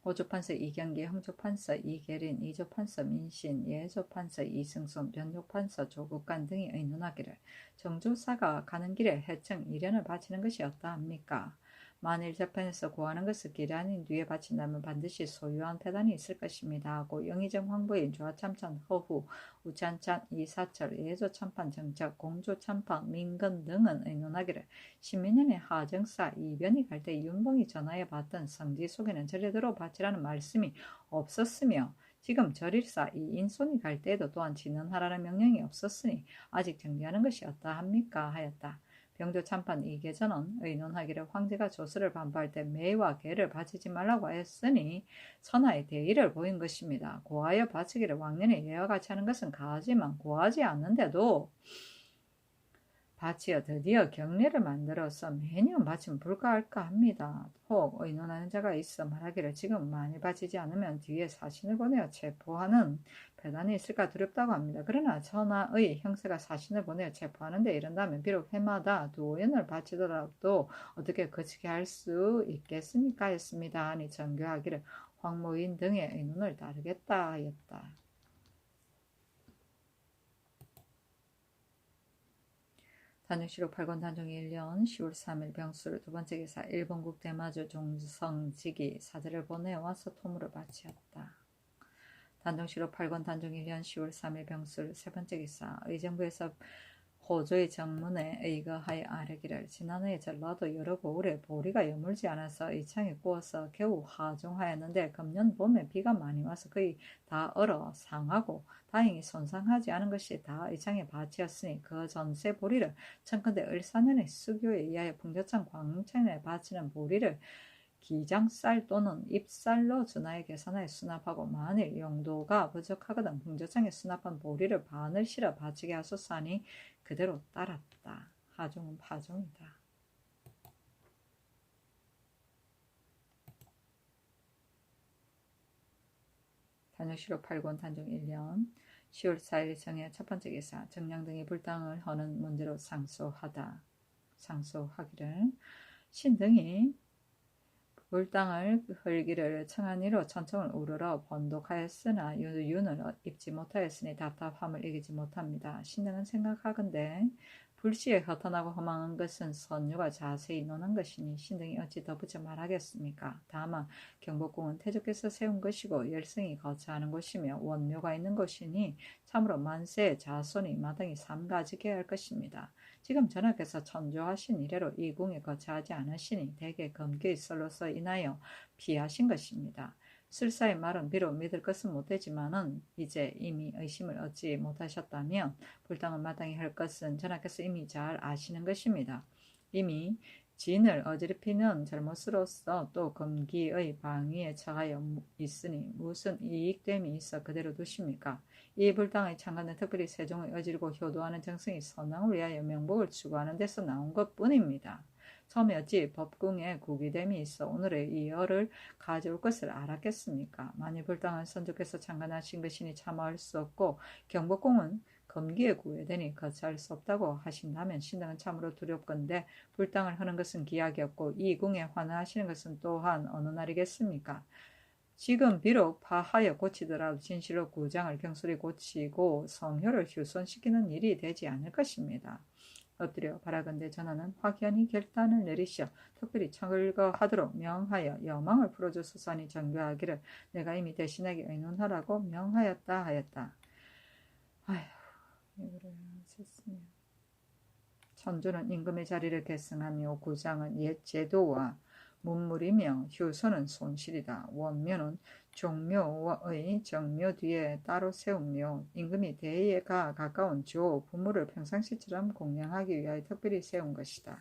호조판서 이경기 형조판서 이계린 이조판서 민신 예조판서 이승손 변조판서 조국간 등이 의논하기를 정조사가 가는 길에 해청 1년을 바치는 것이 어떠합니까? 만일 재판에서 구하는 것을 기란인 뒤에 바친다면 반드시 소유한 패단이 있을 것입니다. 하고 영의정 황부인 좌참판 허후 우찬찬 이사철 예조참판 정적 공조참판 민건 등은 의논하기를 10년의 하정사 이변이 갈 때 윤봉이 전하여 받던 성지 속에는 절대로 바치라는 말씀이 없었으며 지금 절일사 이인손이 갈 때에도 또한 진언하라는 명령이 없었으니 아직 정리하는 것이 어떠합니까 하였다. 병조 참판 이계전은 의논하기를 황제가 조서를 반포할 때 매와 개를 바치지 말라고 하였으니 천하의 대의를 보인 것입니다. 고하여 바치기를 왕년에 예와 같이 하는 것은 가하지만 고하지 않는데도 바치어 드디어 경례를 만들어서 매년 바치면 불가할까 합니다. 혹 의논하는 자가 있어 말하기를 지금 많이 바치지 않으면 뒤에 사신을 보내어 체포하는 배단이 있을까 두렵다고 합니다. 그러나 천하의 형세가 사신을 보내어 체포하는데 이른다면 비록 해마다 2년을 바치더라도 어떻게 거치게 할 수 있겠습니까 했습니다. 하니 정교하기를 황모인 등의 의논을 따르겠다 하였다. 단정시록 8권 단정 1년 10월 3일 병술 두 번째 기사. 일본국 대마주 종성직이 사제를 보내와서 토물을 바치었다. 단정시록 8권 단정 1년 10월 3일 병술 세 번째 기사. 의정부에서 호조의 정문에 의거하여 아뢰기를 지난해에 전라도 여러 고을에 보리가 여물지 않아서 이창에 구워서 겨우 하종하였는데 금년 봄에 비가 많이 와서 거의 다 얼어 상하고 다행히 손상하지 않은 것이 다 이창에 바치었으니 그 전세 보리를 청컨대 을사년의 수교에 의하여 풍조창 광천에 바치는 보리를 기장쌀 또는 잎쌀로 준하여 계산하여 수납하고 만일 용도가 부족하거든 풍조창에 수납한 보리를 반을 실어 바치게 하소서 하니 그대로 따랐다. 하종은 파종이다. 단정시록 8권 단정 1년 10월 4일 정해 첫 번째 기사. 정량 등이 불당을 하는 문제로 상소하기를 신등이 불당을 헐기를 청하니로 천청을 우르러 번독하였으나 윤을 입지 못하였으니 답답함을 이기지 못합니다. 신등은 생각하건대 불시에 허탄하고 허망한 것은 선유가 자세히 논한 것이니 신등이 어찌 덧붙여 말하겠습니까? 다만 경복궁은 태조께서 세운 것이고 열성이 거처하는 곳이며 원묘가 있는 곳이니 참으로 만세 자손이 마땅히 삼가지게 할 것입니다. 지금 전하께서 천조하신 이래로 이 궁에 거처하지 않으시니 대개 검교의 썰로서 인하여 피하신 것입니다. 술사의 말은 비록 믿을 것은 못되지만은 이제 이미 의심을 얻지 못하셨다면 불당을 마땅히 할 것은 전하께서 이미 잘 아시는 것입니다. 이미 진을 어지럽히는 잘못으로서 또 금기의 방위에 처하여 있으니 무슨 이익됨이 있어 그대로 두십니까? 이 불당의 창간은 특별히 세종의 어지르고 효도하는 정성이 선왕을 위하여 명복을 추구하는 데서 나온 것뿐입니다. 처음에 어찌 법궁에 구기됨이 있어 오늘의 이 열을 가져올 것을 알았겠습니까? 만일 불당은 선조께서 창간하신 것이니 참아할 수 없고 경복궁은 금기에 구애되니 거처할 수 없다고 하신다면 신당은 참으로 두렵건대 불당을 하는 것은 기약이었고 이 궁에 환호하시는 것은 또한 어느 날이겠습니까? 지금 비록 파하여 고치더라도 진실로 구장을 경솔히 고치고 성효를 휴손시키는 일이 되지 않을 것입니다. 엎드려 바라건대 전하는 확연히 결단을 내리시어 특별히 철거하도록 명하여 여망을 풀어주소서 하니 정교하기를 내가 이미 대신하게 의논하라고 명하였다 하였다. 아휴, 이거를 썼으면. 천주는 임금의 자리를 계승하며 구장은 옛 제도와 문물이며 휴소는 손실이다. 원묘는 종묘의 정묘 뒤에 따로 세우며 임금이 대의에 가까운 조 부모를 평상시처럼 공양하기 위하여 특별히 세운 것이다.